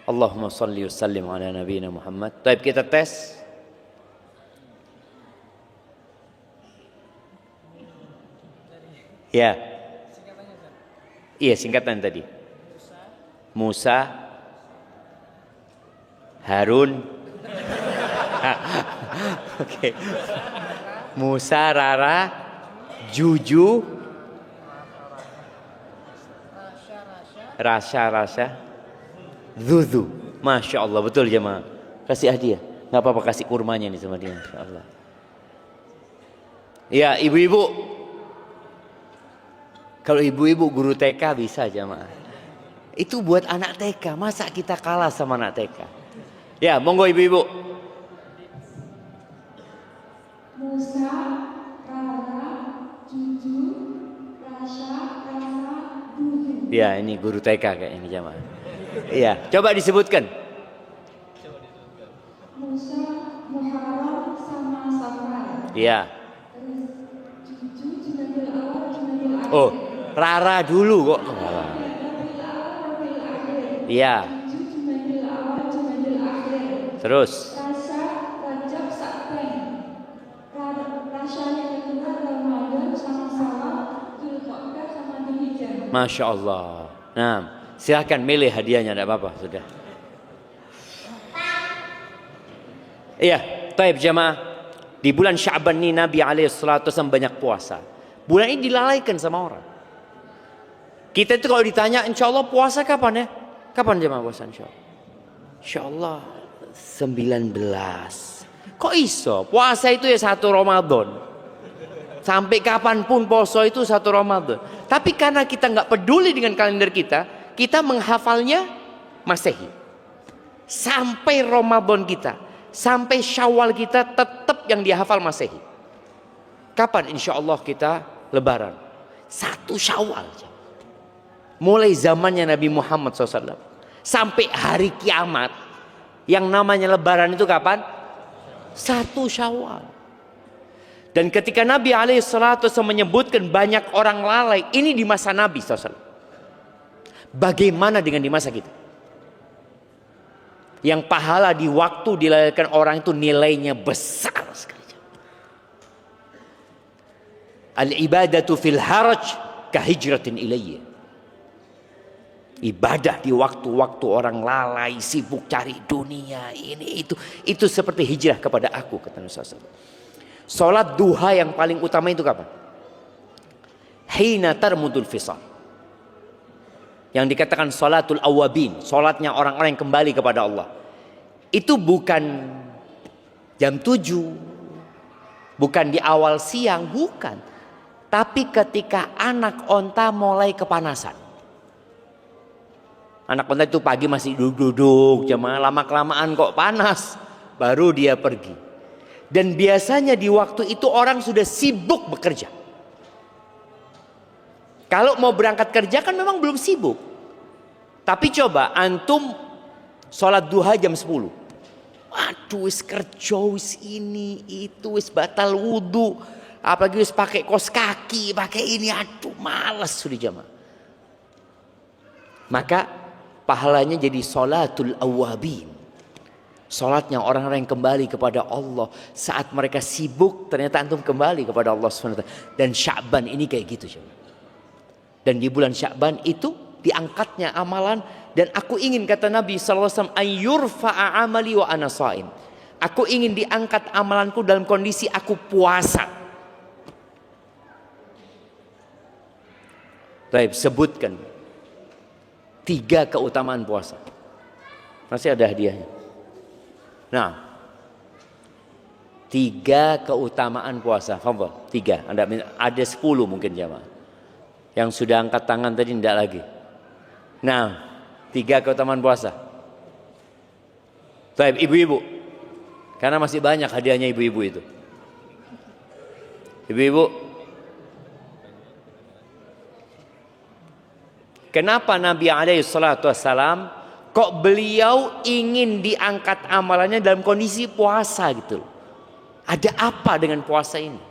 Allahumma salli wa sallim ala nabiyina Muhammad. Baik, kita tes. Ya. Iya, singkatan tadi. Musa, Harun. Oke. Musa, Rara, Juju, Rasha, Zuzu. Masya Allah, betul jemaah. Kasih hadiah. Nggak apa-apa, kasih kurmanya nih sama dia. Masya Allah. Ya, ibu-ibu. Kalau ibu-ibu guru TK bisa jemaah. Itu buat anak TK. Masa kita kalah sama anak TK? Ya, monggo ibu-ibu. Ya, ini guru TK kayak ini jamaah. Iya, coba disebutkan. Musa, Muharram sama Safar. Iya. Terus Jumadil awal, Jumadil akhir. Oh, Rara dulu kok. Rabiul awal, Rabiul akhir. Iya. Jumadil awal, Jumadil akhir. Terus. Rasa, Rajab, Sa'ban. Rasa yang kedua Ramadan sama Syawal, Dzulqa'dah sama Dzulhijjah. Masya Allah. Nah, silahkan milih hadiahnya, tidak apa-apa sudah. Iya, taib jamaah. Di bulan Sya'ban ini Nabi SAW banyak puasa. Bulan ini dilalaikan sama orang. Kita itu kalau ditanya, insya Allah puasa kapan ya? Kapan jamaah puasa insya Allah? Insya Allah 19. Kok iso? Puasa itu ya 1 Ramadan. Sampai kapanpun poso itu 1 Ramadan. Tapi karena kita nggak peduli dengan kalender kita menghafalnya Masehi. Sampai Ramadan kita, sampai Syawal kita tetap yang dihafal Masehi. Kapan insya Allah kita Lebaran? 1 Syawal. Mulai zamannya Nabi Muhammad SAW sampai hari kiamat, yang namanya Lebaran itu kapan? 1 Syawal. Dan ketika Nabi SAW menyebutkan banyak orang lalai, ini di masa Nabi SAW. Bagaimana dengan di masa kita? Yang pahala di waktu dilalaikan orang itu nilainya besar sekali. Al-ibadatu fil haraj kahijratin ilayya. Ibadah di waktu-waktu orang lalai, sibuk cari dunia, ini itu seperti hijrah kepada aku, kata Nabi SAW. Salat duha yang paling utama itu kapan? Hina tarmudul fisal. Yang dikatakan salatul awabin, salatnya orang-orang yang kembali kepada Allah. Itu bukan jam 7, bukan di awal siang, bukan. Tapi ketika anak onta mulai kepanasan. Anak onta itu pagi masih duduk-duduk, jemaah, lama-kelamaan kok panas, baru dia pergi. Dan biasanya di waktu itu orang sudah sibuk bekerja. Kalau mau berangkat kerja kan memang belum sibuk. Tapi coba antum sholat duha jam 10. Waduh, wis kerja, wis ini, itu, wis batal wudhu. Apalagi wis pakai kos kaki, pakai ini, aduh malas sudah jamaah. Maka pahalanya jadi sholatul awabin. Salatnya orang-orang yang kembali kepada Allah. Saat mereka sibuk, ternyata antum kembali kepada Allah SWT. Dan Sya'ban ini kayak gitu. Dan di bulan Sya'ban itu diangkatnya amalan. Dan aku ingin, kata Nabi SAW, ayyurfa'a amali wa ana sha'im. Aku ingin diangkat amalanku dalam kondisi aku puasa. Baik, sebutkan 3 keutamaan puasa. Masih ada hadiahnya. Nah, 3 keutamaan puasa. Fadhal, 3. Ada 10 mungkin jamaah. Yang sudah angkat tangan tadi tidak lagi. Nah, 3 keutamaan puasa. Baik, ibu-ibu. Karena masih banyak hadiahnya ibu-ibu itu. Ibu-ibu. Kenapa Nabi SAW kok beliau ingin diangkat amalannya dalam kondisi puasa gitu? Ada apa dengan puasa ini?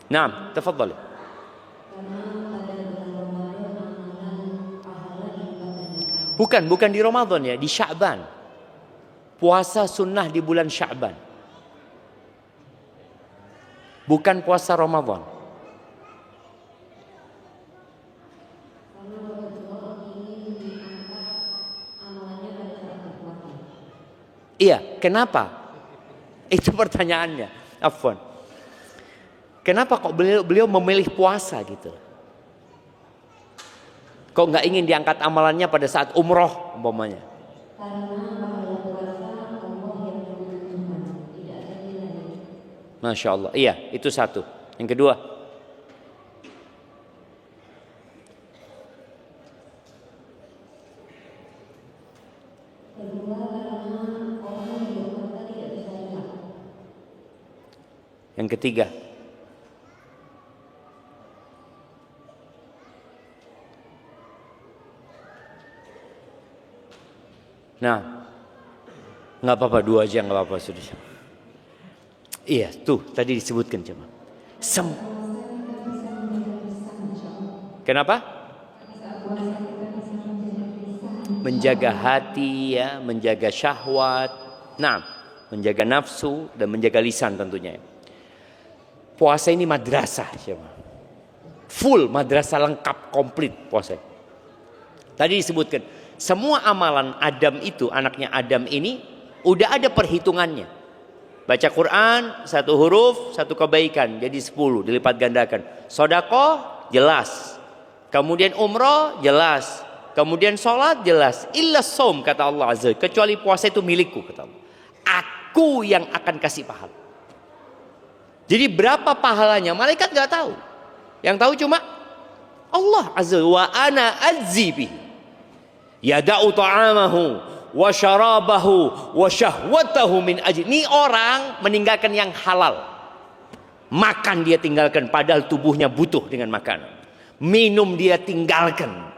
Naam, tafadhali. Bukan di Ramadan ya, di Sya'ban. Puasa sunnah di bulan Sya'ban. Bukan puasa Ramadan. Iya, kenapa? Itu pertanyaannya. Afwan. Kenapa kok beliau memilih puasa gitu? Kok nggak ingin diangkat amalannya pada saat umroh umpamanya? Masya Allah. Iya, itu satu. Yang kedua, Yang ketiga, nah, nggak apa-apa, 2 aja nggak apa-apa sudah. Iya, tuh tadi disebutkan cuma. Kenapa? Menjaga hati ya, menjaga syahwat, nah, menjaga nafsu dan menjaga lisan tentunya. Puasa ini madrasah, cuma. Full madrasah lengkap komplit puasa. Tadi disebutkan semua amalan Adam itu, anaknya Adam ini udah ada perhitungannya. Baca Quran 1 huruf 1 kebaikan jadi 10 dilipat gandakan. Sedekah jelas. Kemudian umroh jelas. Kemudian sholat jelas. Illa shaum kata Allah Azza, kecuali puasa itu milikku kata Allah. Aku yang akan kasih pahala. Jadi berapa pahalanya malaikat nggak tahu. Yang tahu cuma Allah Azza wa ana ajzi bihi. Yada'u ta'amahu wa syarabahu wa syahwatahu min ajli. Ini orang meninggalkan yang halal. Makan dia tinggalkan padahal tubuhnya butuh dengan makanan. Minum dia tinggalkan.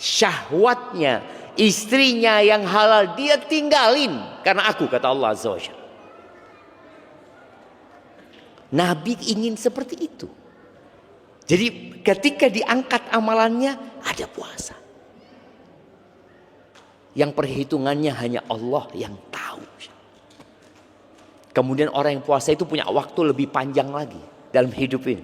Syahwatnya, istrinya yang halal dia tinggalin karena aku kata Allah Azza wa Jalla. Nabi ingin seperti itu. Jadi ketika diangkat amalannya ada puasa. Yang perhitungannya hanya Allah yang tahu. Kemudian orang yang puasa itu punya waktu lebih panjang lagi dalam hidup ini.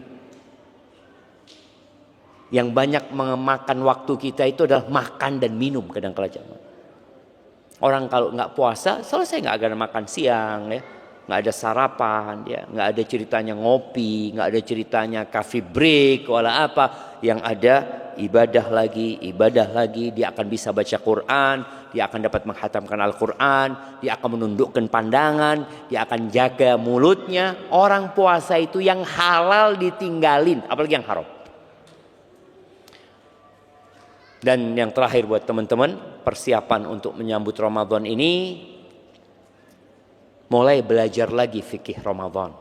Yang banyak memakan waktu kita itu adalah makan dan minum kadang-kala jamaah. Orang kalau nggak puasa selesai nggak ada makan siang ya, nggak ada sarapan ya, nggak ada ceritanya ngopi, nggak ada ceritanya coffee break wala apa. Yang ada ibadah lagi, dia akan bisa baca Quran, dia akan dapat menghatamkan Al-Quran, dia akan menundukkan pandangan, dia akan jaga mulutnya. Orang puasa itu yang halal ditinggalin, apalagi yang haram. Dan yang terakhir buat teman-teman, persiapan untuk menyambut Ramadan ini, mulai belajar lagi fikih Ramadan.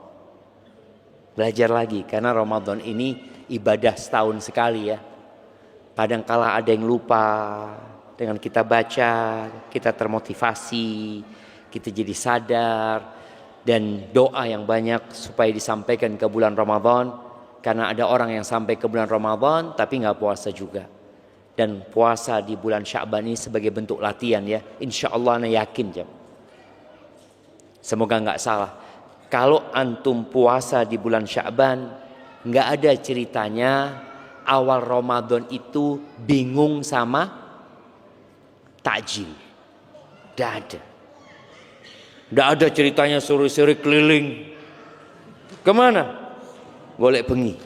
Belajar lagi, karena Ramadan ini ibadah setahun sekali ya. Kadangkala ada yang lupa, dengan kita baca, kita termotivasi, kita jadi sadar. Dan doa yang banyak supaya disampaikan ke bulan Ramadan. Karena ada orang yang sampai ke bulan Ramadan tapi gak puasa juga. Dan puasa di bulan Sya'ban ini sebagai bentuk latihan ya. Insya Allah ana yakin jam. Semoga gak salah. Kalau antum puasa di bulan Sya'ban, gak ada ceritanya awal Ramadan itu bingung sama takjil. Gak ada. Gak ada ceritanya sore-sore keliling. Kemana? Golek bengi.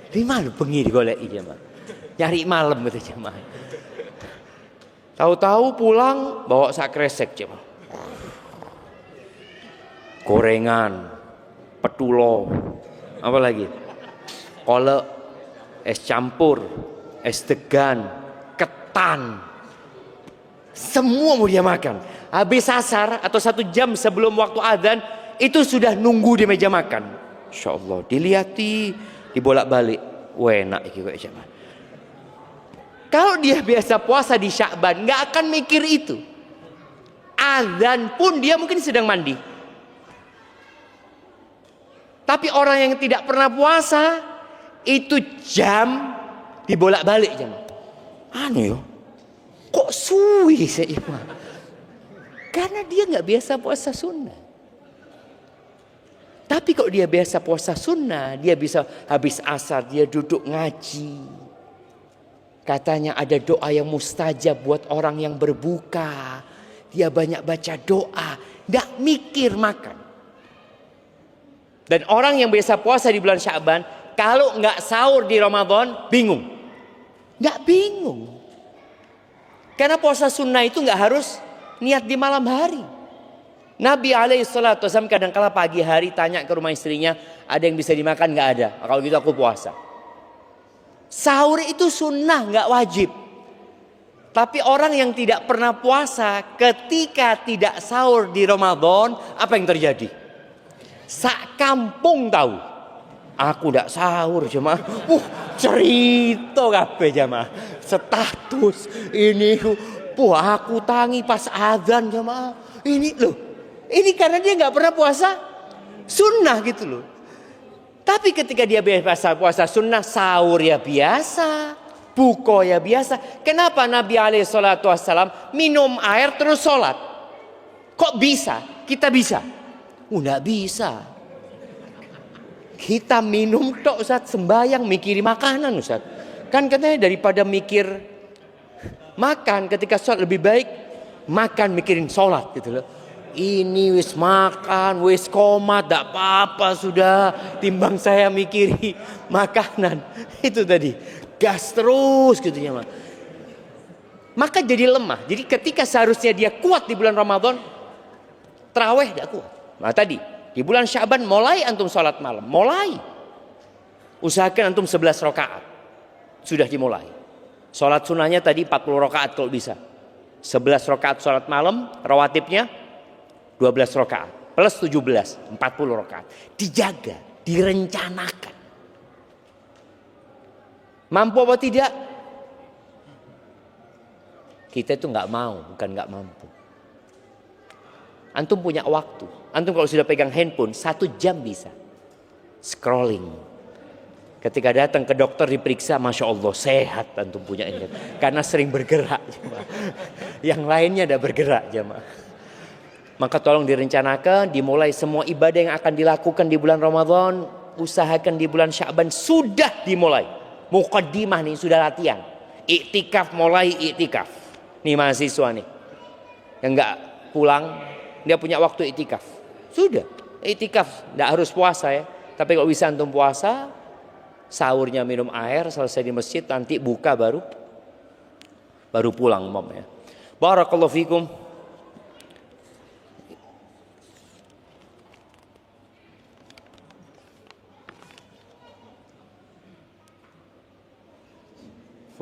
Di mana bengi digolek jemaah? Nyari malam gitu jemaah. Tahu-tahu pulang bawa sak kresek jemaah. Gorengan, petulo, apa lagi? Kolak, es campur, es degan, ketan. Semua mau dia makan. Habis asar atau 1 jam sebelum waktu adzan itu sudah nunggu di meja makan. Insya Allah dilihati, dibolak-balik. Wah enak gitu jemaah. Kalau dia biasa puasa di Sya'ban nggak akan mikir itu. Adzan pun dia mungkin sedang mandi. Tapi orang yang tidak pernah puasa itu jam dibolak-balik jam. Anu yo, kok suwi sih Imam? Karena dia nggak biasa puasa sunnah. Tapi kalau dia biasa puasa sunnah, dia bisa habis asar dia duduk ngaji. Katanya ada doa yang mustajab buat orang yang berbuka. Dia banyak baca doa, nggak mikir makan. Dan orang yang biasa puasa di bulan Sya'ban, kalau nggak sahur di Ramadan, bingung. Nggak bingung. Karena puasa sunnah itu nggak harus niat di malam hari. Nabi SAW kadang-kala pagi hari tanya ke rumah istrinya, ada yang bisa dimakan nggak ada? Kalau gitu aku puasa. Sahur itu sunnah, nggak wajib. Tapi orang yang tidak pernah puasa, ketika tidak sahur di Ramadan, apa yang terjadi? Sak kampung tahu. Aku ndak sahur jemaah. Cerita kabeh jemaah. Status ini aku tangi pas azan jemaah. Ini loh. Ini karena dia nggak pernah puasa sunnah gitu loh. Tapi ketika dia biasa puasa sunnah, sahur ya biasa, buko ya biasa. Kenapa Nabi SAW minum air terus sholat? Kok bisa? Kita bisa? Nggak bisa. Kita minum tok Ustaz, sembayang mikiri makanan Ustaz. Kan katanya daripada mikir makan ketika sholat lebih baik makan mikirin sholat gitu loh. Ini wis makan, wis komat, tak apa-apa sudah. Timbang saya mikiri makanan. Itu tadi, gas terus gitu ya. Maka jadi lemah. Jadi ketika seharusnya dia kuat di bulan Ramadan, tarawih tidak kuat. Nah tadi, di bulan Sya'ban mulai antum sholat malam. Mulai. Usahakan antum 11 rakaat. Sudah dimulai. Sholat sunnahnya tadi 40 rakaat kalau bisa. 11 rakaat sholat malam, rawatibnya 12 rakaat. Plus 17, 40 rakaat. Dijaga, direncanakan. Mampu apa tidak? Kita itu nggak mau, bukan nggak mampu. Antum punya waktu. Antum kalau sudah pegang handphone 1 jam bisa scrolling. Ketika datang ke dokter diperiksa, masya Allah sehat antum punya ini. Karena sering bergerak. Yang lainnya tidak bergerak jemaah. Maka tolong direncanakan, dimulai semua ibadah yang akan dilakukan di bulan Ramadan. Usahakan di bulan Sya'ban sudah dimulai. Muqaddimah nih sudah latihan. Iktikaf mulai iktikaf. Nih mahasiswa nih yang nggak pulang, dia punya waktu iktikaf. Sudah, iktikaf tidak harus puasa ya. Tapi kalau bisa antum puasa, sahurnya minum air, selesai di masjid, nanti buka baru pulang ya. Barakallahu fikum.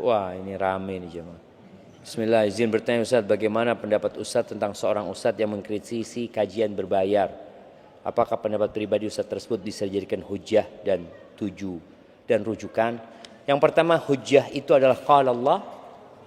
Wah ini rame nih jemaah. Bismillah, izin bertanya Ustaz, bagaimana pendapat Ustaz tentang seorang Ustaz yang mengkritisi kajian berbayar? Apakah pendapat pribadi Ustaz tersebut bisa dijadikan hujah dan rujukan? Yang pertama, hujah itu adalah qala Allah,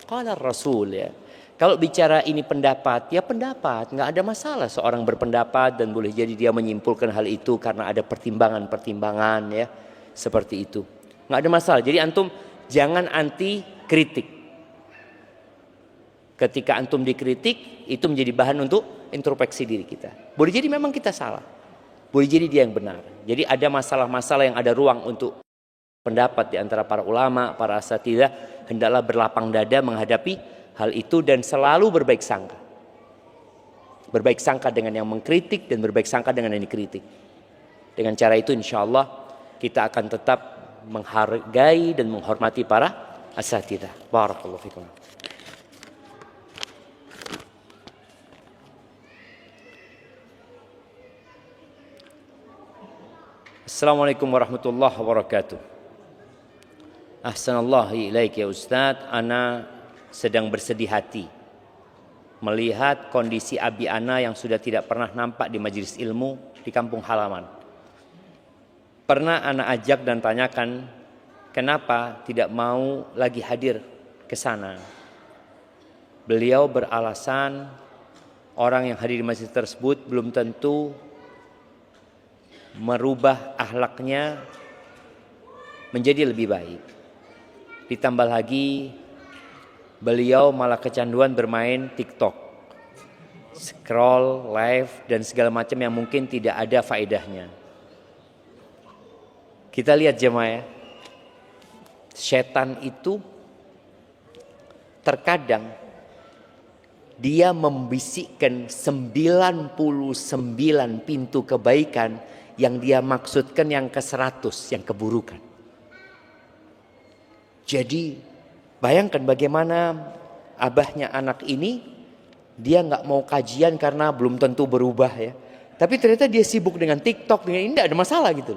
qala Rasul ya. Kalau bicara ini pendapat, ya pendapat, nggak ada masalah seorang berpendapat dan boleh jadi dia menyimpulkan hal itu karena ada pertimbangan ya, seperti itu. Nggak ada masalah. Jadi antum jangan anti kritik. Ketika antum dikritik, itu menjadi bahan untuk introspeksi diri kita. Boleh jadi memang kita salah. Boleh jadi dia yang benar. Jadi ada masalah-masalah yang ada ruang untuk pendapat di antara para ulama, para asatidzah, hendaklah berlapang dada menghadapi hal itu dan selalu berbaik sangka. Berbaik sangka dengan yang mengkritik dan berbaik sangka dengan yang dikritik. Dengan cara itu insya Allah kita akan tetap menghargai dan menghormati para asatidzah. Barakallahu fikum. Assalamualaikum warahmatullahi wabarakatuh. Ahsanallahi ilaik ya Ustaz. Ana sedang bersedih hati melihat kondisi abi ana yang sudah tidak pernah nampak di majelis ilmu di kampung halaman. Pernah ana ajak dan tanyakan kenapa tidak mau lagi hadir ke sana. Beliau beralasan orang yang hadir di masjid tersebut belum tentu merubah akhlaknya menjadi lebih baik. Ditambah lagi beliau malah kecanduan bermain TikTok, scroll, live dan segala macam yang mungkin tidak ada faedahnya. Kita lihat jemaah ya, setan itu terkadang dia membisikkan 99 pintu kebaikan yang dia maksudkan yang ke-100, yang keburukan. Jadi bayangkan bagaimana abahnya anak ini, dia nggak mau kajian karena belum tentu berubah ya. Tapi ternyata dia sibuk dengan TikTok, dengan ini tidak ada masalah gitu.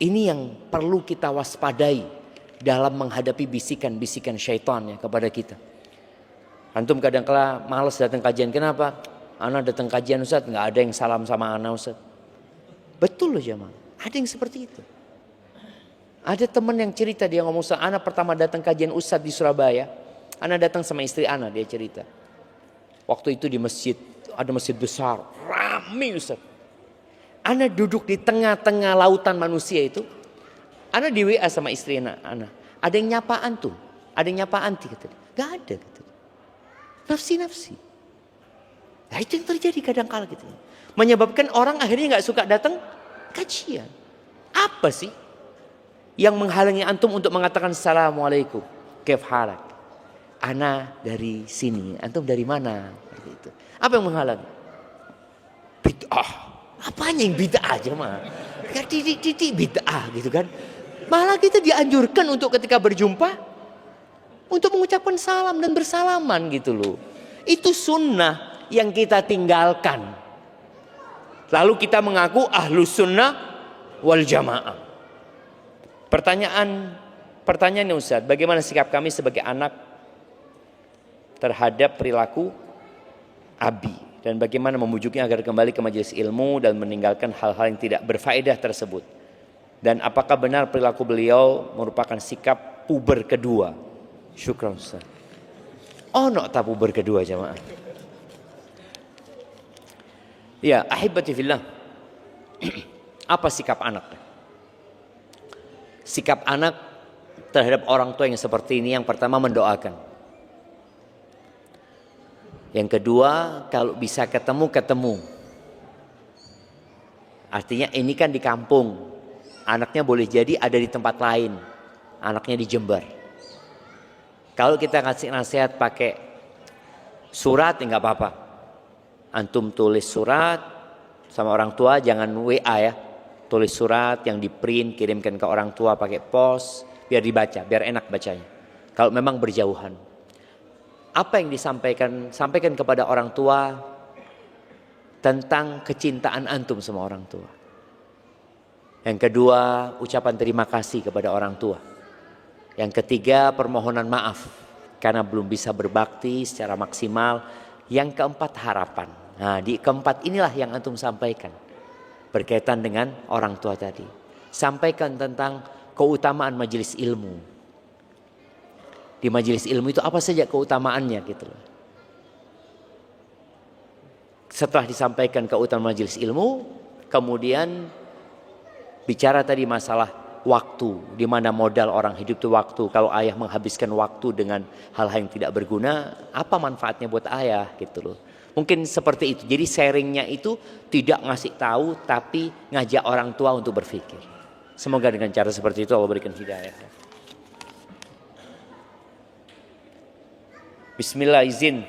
Ini yang perlu kita waspadai dalam menghadapi bisikan-bisikan syaitan ya kepada kita. Antum kadang-kala malas datang kajian, kenapa? Ana datang kajian Ustaz, nggak ada yang salam sama ana Ustaz. Betul loh jemaah, ada yang seperti itu. Ada teman yang cerita, dia ngomong, Ustaz, ana pertama datang kajian Ustaz di Surabaya, ana datang sama istri ana, dia cerita. Waktu itu di masjid, ada masjid besar, rame Ustaz. Ana duduk di tengah-tengah lautan manusia itu. Ana di WA sama istri ana. Ada yang nyapaan tuh, ada yang nyapaan tuh. Gak ada gitu. Nafsi-nafsi. Nah itu yang terjadi kadang-kala gitu. Menyebabkan orang akhirnya gak suka datang kajian. Apa sih yang menghalangi antum untuk mengatakan Assalamualaikum, kaif halak? Ana dari sini, antum dari mana? Gitu. Apa yang menghalangi? Bid'ah. Apanya yang bid'ah aja mah? Titik-titik bid'ah gitu kan. Malah kita dianjurkan untuk ketika berjumpa untuk mengucapkan salam dan bersalaman gitu loh. Itu sunnah yang kita tinggalkan. Lalu kita mengaku ahlus sunnah wal jamaah. Pertanyaannya Ustaz, bagaimana sikap kami sebagai anak terhadap perilaku abi, dan bagaimana memujuknya agar kembali ke majelis ilmu dan meninggalkan hal-hal yang tidak berfaedah tersebut? Dan apakah benar perilaku beliau merupakan sikap puber kedua? Syukran Ustaz. Ono tak puber kedua jemaah? Ya, ahibati fillah. Apa sikap anak? Sikap anak terhadap orang tua yang seperti ini, yang pertama mendoakan. Yang kedua, kalau bisa ketemu. Artinya ini kan di kampung. Anaknya boleh jadi ada di tempat lain. Anaknya di Jember. Kalau kita ngasih nasihat pakai surat ya nggak apa-apa. Antum tulis surat sama orang tua, jangan WA ya. Tulis surat yang di print, kirimkan ke orang tua pakai pos, biar dibaca, biar enak bacanya. Kalau memang berjauhan. Apa yang disampaikan? Sampaikan kepada orang tua tentang kecintaan antum sama orang tua. Yang kedua, ucapan terima kasih kepada orang tua. Yang ketiga, permohonan maaf karena belum bisa berbakti secara maksimal. Yang keempat, harapan. Nah, di keempat inilah yang antum sampaikan berkaitan dengan orang tua tadi. Sampaikan tentang keutamaan majelis ilmu. Di majelis ilmu itu apa saja keutamaannya gitu loh. Setelah disampaikan keutamaan majelis ilmu, kemudian bicara tadi masalah waktu, di mana modal orang hidup itu waktu. Kalau ayah menghabiskan waktu dengan hal-hal yang tidak berguna, apa manfaatnya buat ayah gitu loh. Mungkin seperti itu. Jadi sharingnya itu tidak ngasih tahu, tapi ngajak orang tua untuk berpikir. Semoga dengan cara seperti itu Allah berikan hidayah. Bismillah, izin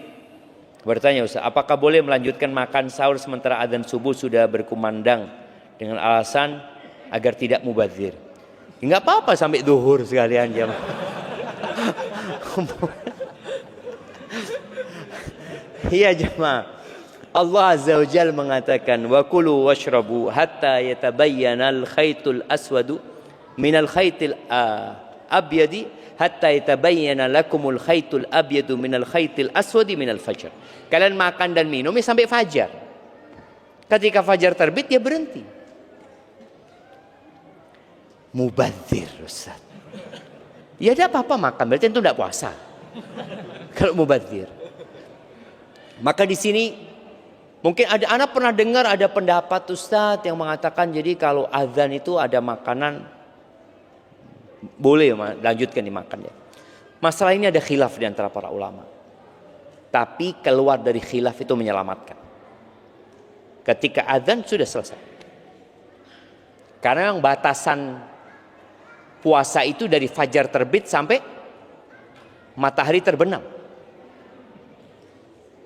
bertanya Ustaz, apakah boleh melanjutkan makan sahur sementara adzan subuh sudah berkumandang dengan alasan agar tidak mubadzir? Enggak apa-apa sampai zuhur sekalian jam. Iya jemaah. Allah Azza wa Jalla mengatakan wa kulu washrabu hatta yatabayyana al-khaytul aswadu minal khaytil abyadi hatta yatabayyana lakumul khaytul abyadu minal khaytil aswadi minal fajr. Kalian makan dan minum sampai fajar. Ketika fajar terbit dia berhenti. Mubadzir Ustaz. Ya ada apa-apa makan, berarti itu tidak puasa. Kalau mubadzir. Maka di sini mungkin ada anak pernah dengar ada pendapat Ustaz yang mengatakan jadi kalau azan itu ada makanan boleh lanjutkan dimakan ya. Masalah ini ada khilaf di antara para ulama. Tapi keluar dari khilaf itu menyelamatkan. Ketika azan sudah selesai. Karena yang batasan puasa itu dari fajar terbit sampai matahari terbenam.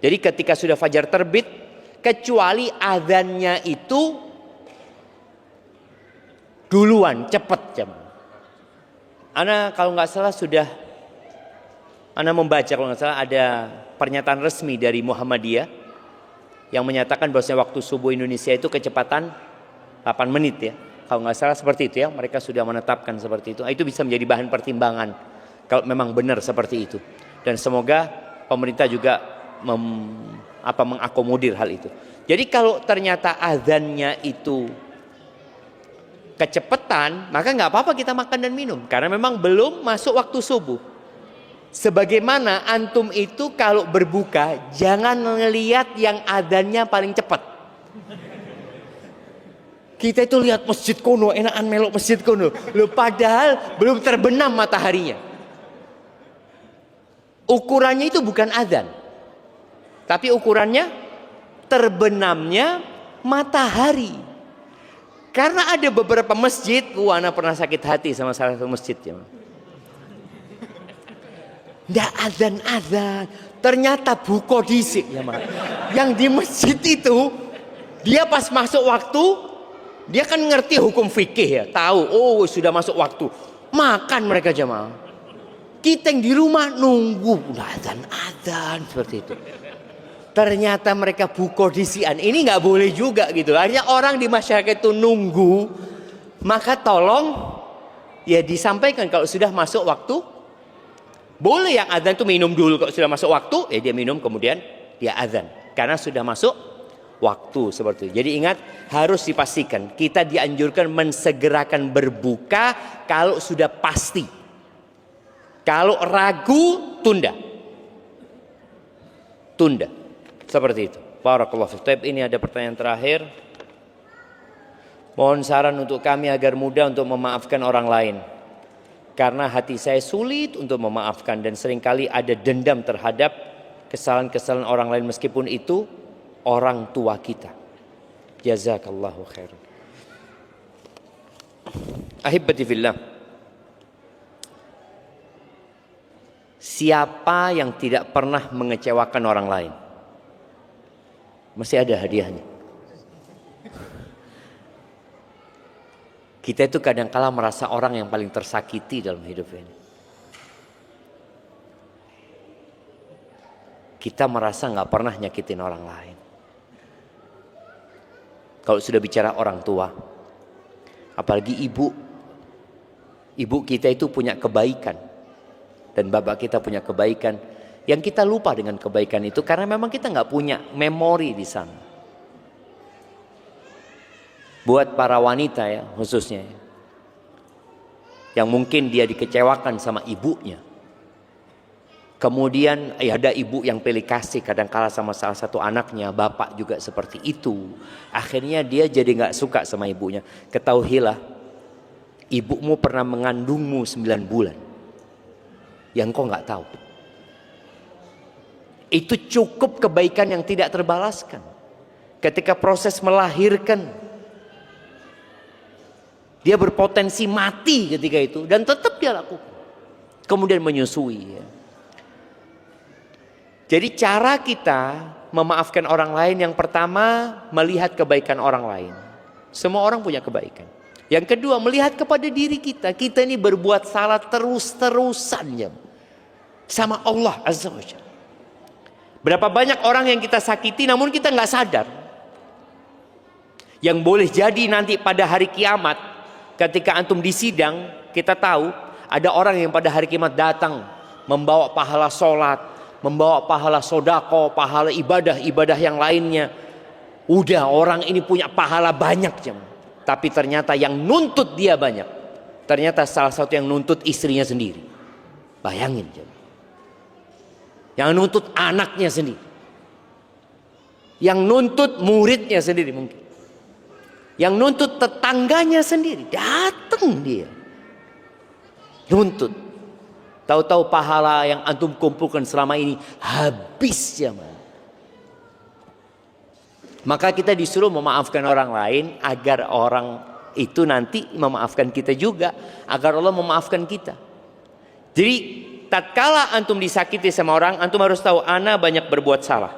Jadi ketika sudah fajar terbit, kecuali azannya itu duluan, cepat jemaah. Ana kalau nggak salah sudah, ana membaca kalau nggak salah ada pernyataan resmi dari Muhammadiyah yang menyatakan bahwasanya waktu subuh Indonesia itu kecepatan 8 menit ya. Kalau nggak salah seperti itu ya, mereka sudah menetapkan seperti itu. Itu bisa menjadi bahan pertimbangan kalau memang benar seperti itu. Dan semoga pemerintah juga mengakomodir hal itu. Jadi kalau ternyata azannya itu kecepatan, maka nggak apa-apa kita makan dan minum, karena memang belum masuk waktu subuh. Sebagaimana antum itu kalau berbuka jangan ngelihat yang azannya paling cepat. Kita itu lihat masjid kono, enakan melok masjid kono. Loh, padahal belum terbenam mataharinya. Ukurannya itu bukan azan, tapi ukurannya terbenamnya matahari. Karena ada beberapa masjid, ana pernah sakit hati sama salah satu masjid ya. Nggak azan-azan, ternyata buko disik ya, Mas. Yang di masjid itu dia pas masuk waktu, dia kan ngerti hukum fikih ya, tahu oh sudah masuk waktu, makan mereka jamaah. Kita yang di rumah nunggu udah azan-azan seperti itu. Ternyata mereka buko disian. Ini nggak boleh juga gitu. Artinya orang di masyarakat itu nunggu, maka tolong ya disampaikan kalau sudah masuk waktu. Boleh yang azan itu minum dulu, kalau sudah masuk waktu ya dia minum kemudian dia azan karena sudah masuk waktu seperti itu. Jadi ingat, harus dipastikan kita dianjurkan mensegerakan berbuka kalau sudah pasti. Kalau ragu tunda seperti itu. Barakallahu fiik. Ini ada pertanyaan terakhir. Mohon saran untuk kami agar mudah untuk memaafkan orang lain. Karena hati saya sulit untuk memaafkan dan seringkali ada dendam terhadap kesalahan-kesalahan orang lain meskipun itu orang tua kita. Jazakallahu khairan. Ahibati fillah. Siapa yang tidak pernah mengecewakan orang lain? Masih ada hadiahnya. Kita itu kadang-kala merasa orang yang paling tersakiti dalam hidup ini. Kita merasa nggak pernah nyakitin orang lain. Kalau sudah bicara orang tua, apalagi ibu kita itu punya kebaikan dan bapak kita punya kebaikan, yang kita lupa dengan kebaikan itu karena memang kita nggak punya memori di sana. Buat para wanita ya khususnya, yang mungkin dia dikecewakan sama ibunya. Kemudian ada ibu yang pilih kasih kadang-kala sama salah satu anaknya, bapak juga seperti itu. Akhirnya dia jadi gak suka sama ibunya. Ketahuilah, ibumu pernah mengandungmu 9 bulan. Yang kau gak tahu. Itu cukup kebaikan yang tidak terbalaskan. Ketika proses melahirkan, dia berpotensi mati ketika itu dan tetap dia lakukan. Kemudian menyusui ya. Jadi cara kita memaafkan orang lain, yang pertama melihat kebaikan orang lain. Semua orang punya kebaikan. Yang kedua melihat kepada diri kita. Kita ini berbuat salah terus-terusan ya, sama Allah Azza wa Jalla. Berapa banyak orang yang kita sakiti namun kita nggak sadar. Yang boleh jadi nanti pada hari kiamat, ketika antum di sidang, kita tahu ada orang yang pada hari kiamat datang membawa pahala sholat, membawa pahala sodako, pahala ibadah yang lainnya. Udah orang ini punya pahala banyak jam, tapi ternyata yang nuntut dia banyak. Ternyata salah satu yang nuntut istrinya sendiri. Bayangin jam. Yang nuntut anaknya sendiri, yang nuntut muridnya sendiri mungkin, yang nuntut tetangganya sendiri. Datang dia nuntut, tahu-tahu pahala yang antum kumpulkan selama ini habis ya. Maka kita disuruh memaafkan orang lain agar orang itu nanti memaafkan kita juga, agar Allah memaafkan kita. Jadi tatkala antum disakiti sama orang, antum harus tahu ana banyak berbuat salah.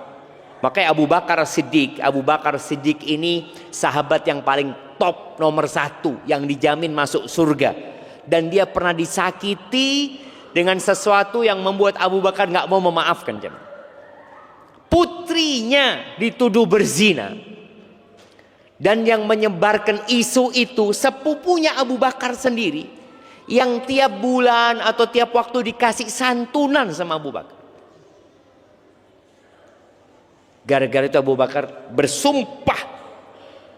Makanya Abu Bakar Siddiq ini sahabat yang paling top nomor 1 yang dijamin masuk surga. Dan dia pernah disakiti dengan sesuatu yang membuat Abu Bakar gak mau memaafkan. Putrinya dituduh berzina. Dan yang menyebarkan isu itu sepupunya Abu Bakar sendiri, yang tiap bulan atau tiap waktu dikasih santunan sama Abu Bakar. Gara-gara itu Abu Bakar bersumpah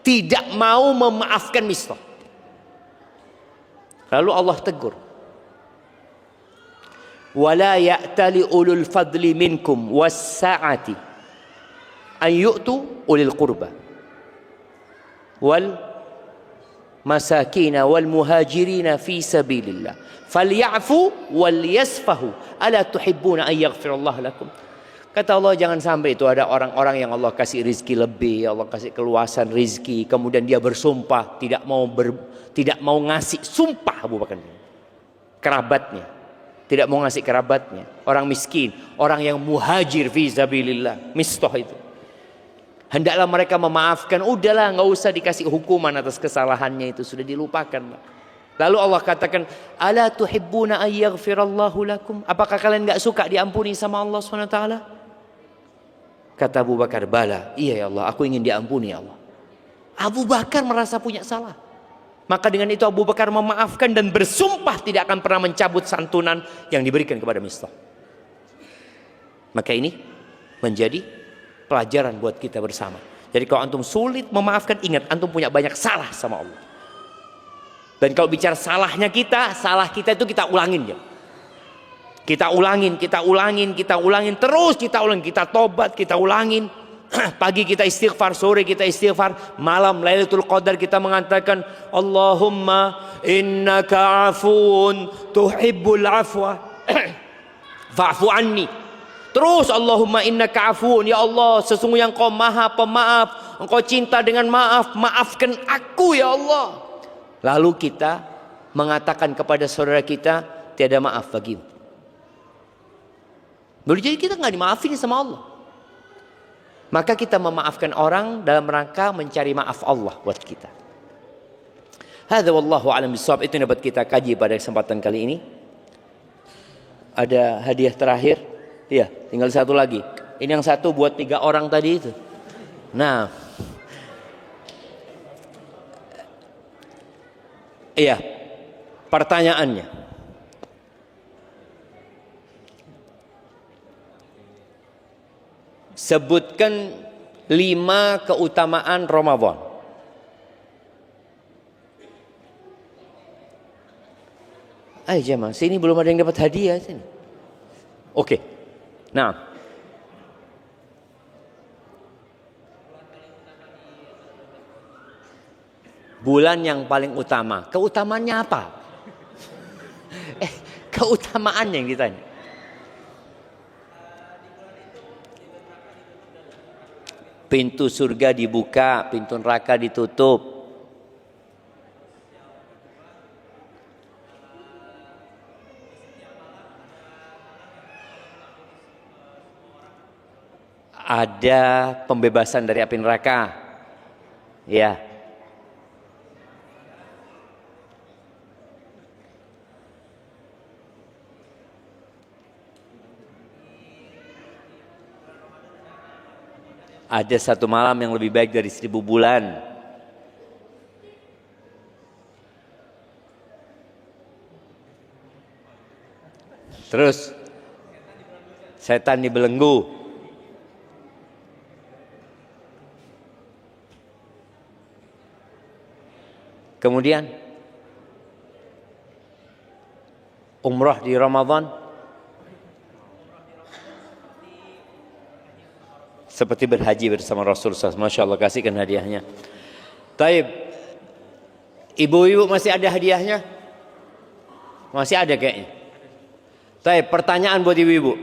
tidak mau memaafkan Mistah. Lalu Allah tegur, wala ya'tali ulul fadli minkum was-sa'ati an yu'tu ulil qurba wal masakina wal muhajirina fi sabilillah falyafu wal yasfahu ala tuhibbuna an yaghfirallahu lakum. Kata Allah, jangan sampai itu ada orang-orang yang Allah kasih rizki lebih, Allah kasih keluasan rizki, kemudian dia bersumpah tidak mau ngasih. Sumpah Abu Bakar, kerabatnya tidak mau ngasih, kerabatnya orang miskin, orang yang muhajir fi sabilillah, Mistah itu, hendaklah mereka memaafkan. Udahlah, nggak usah dikasih hukuman atas kesalahannya, itu sudah dilupakan. Lalu Allah katakan, ala tuhibbuna an yaghfirallahu lakum, apakah kalian nggak suka diampuni sama Allah SWT? Kata Abu Bakar, bala, iya ya Allah, aku ingin diampuni ya Allah. Abu Bakar merasa punya salah. Maka dengan itu Abu Bakar memaafkan dan bersumpah tidak akan pernah mencabut santunan yang diberikan kepada Mistah. Maka ini menjadi pelajaran buat kita bersama. Jadi kalau antum sulit memaafkan, ingat antum punya banyak salah sama Allah. Dan kalau bicara salahnya kita, salah kita itu kita ulangin ya. Kita ulangin, terus kita ulangin, kita tobat, kita ulangin. Pagi kita istighfar, sore kita istighfar, malam Lailatul Qadar kita mengatakan Allahumma innaka afuun tuhibbul afwa fa'fu anni. Terus Allahumma innaka afuun, ya Allah sesungguhnya Engkau Maha Pemaaf, Engkau cinta dengan maaf, maafkan aku ya Allah. Lalu kita mengatakan kepada saudara kita, tiada maaf bagimu. Boleh jadi kita nggak dimaafin sama Allah. Maka kita memaafkan orang dalam rangka mencari maaf Allah buat kita. Hadza wallahu a'lam bissawab. Itu yang dapat kita kaji pada kesempatan kali ini. Ada hadiah terakhir. Iya, tinggal satu lagi. Ini yang satu buat 3 orang tadi itu. Nah, iya, pertanyaannya, sebutkan 5 keutamaan Ramadan. Ayo jemaah, sini belum ada yang dapat hadiah sini. Oke. Nah, bulan yang paling utama. Keutamaannya apa? Keutamaan yang ditanya. Pintu surga dibuka, pintu neraka ditutup. Ada pembebasan dari api neraka. Ya. Ada 1 malam yang lebih baik dari 1000 bulan. Terus setan dibelenggu. Kemudian umrah di Ramadan seperti berhaji bersama Rasulullah. Masya Allah, kasihkan hadiahnya. Taib, ibu-ibu masih ada hadiahnya? Masih ada kayaknya. Taib, pertanyaan buat ibu-ibu.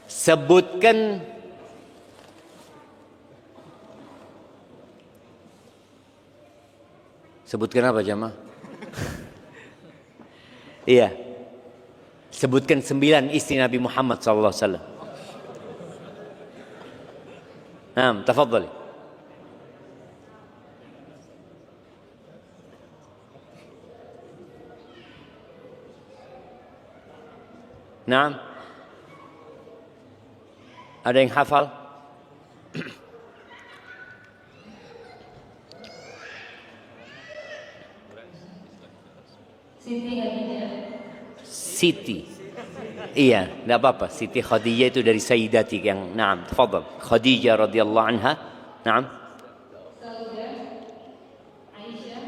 Sebutkan apa jemaah? Iya. Sebutkan 9 istri Nabi Muhammad SAW. Naam, tafadhali. Naam. Ada yang hafal? Siti Khadijah. Siti. Iya, tidak apa-apa. Siti Khadijah itu dari Sayyidati yang naam, tafadhal. Khadijah radhiyallahu anha. Naam. Saudah, Aisyah,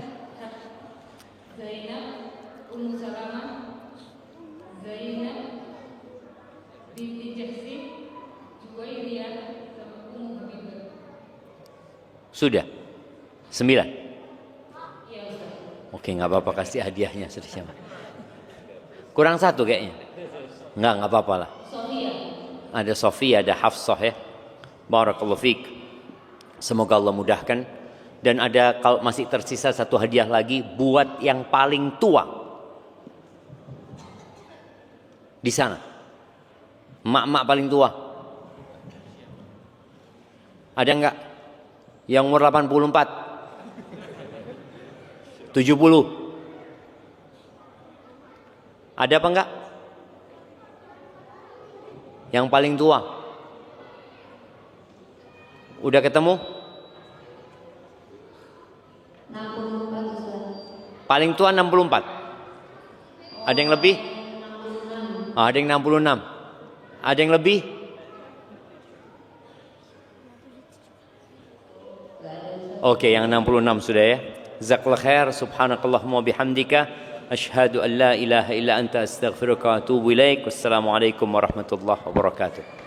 Zainab, Ummu Salamah, Zainab, binti Jahsin, Juwairiyah, sama Ummu Habibah. Sudah. 9. Iya Ustaz. Oke, nggak apa-apa, kasih hadiahnya sudah siapa. Kurang 1 kayaknya. Nggak apa-apa lah. Sofia. Ada Sofia, ada Hafsah ya. Barakallahu fiik. Semoga Allah mudahkan. Dan ada kalau masih tersisa 1 hadiah lagi buat yang paling tua di sana. Mak-mak paling tua. Ada enggak? Yang umur 84? 70? Ada apa enggak? Yang paling tua? Udah ketemu? 64 Ustaz. Paling tua 64. Ada yang lebih? 66. Ada yang 66. Ada yang lebih? Oke, yang 66 sudah ya. Jazakallahu khair. Subhanakallahumma bihamdika asyhadu an la ilaha illa anta astaghfiruka wa atubu ilaik. Wassalamualaikum warahmatullahi wabarakatuh.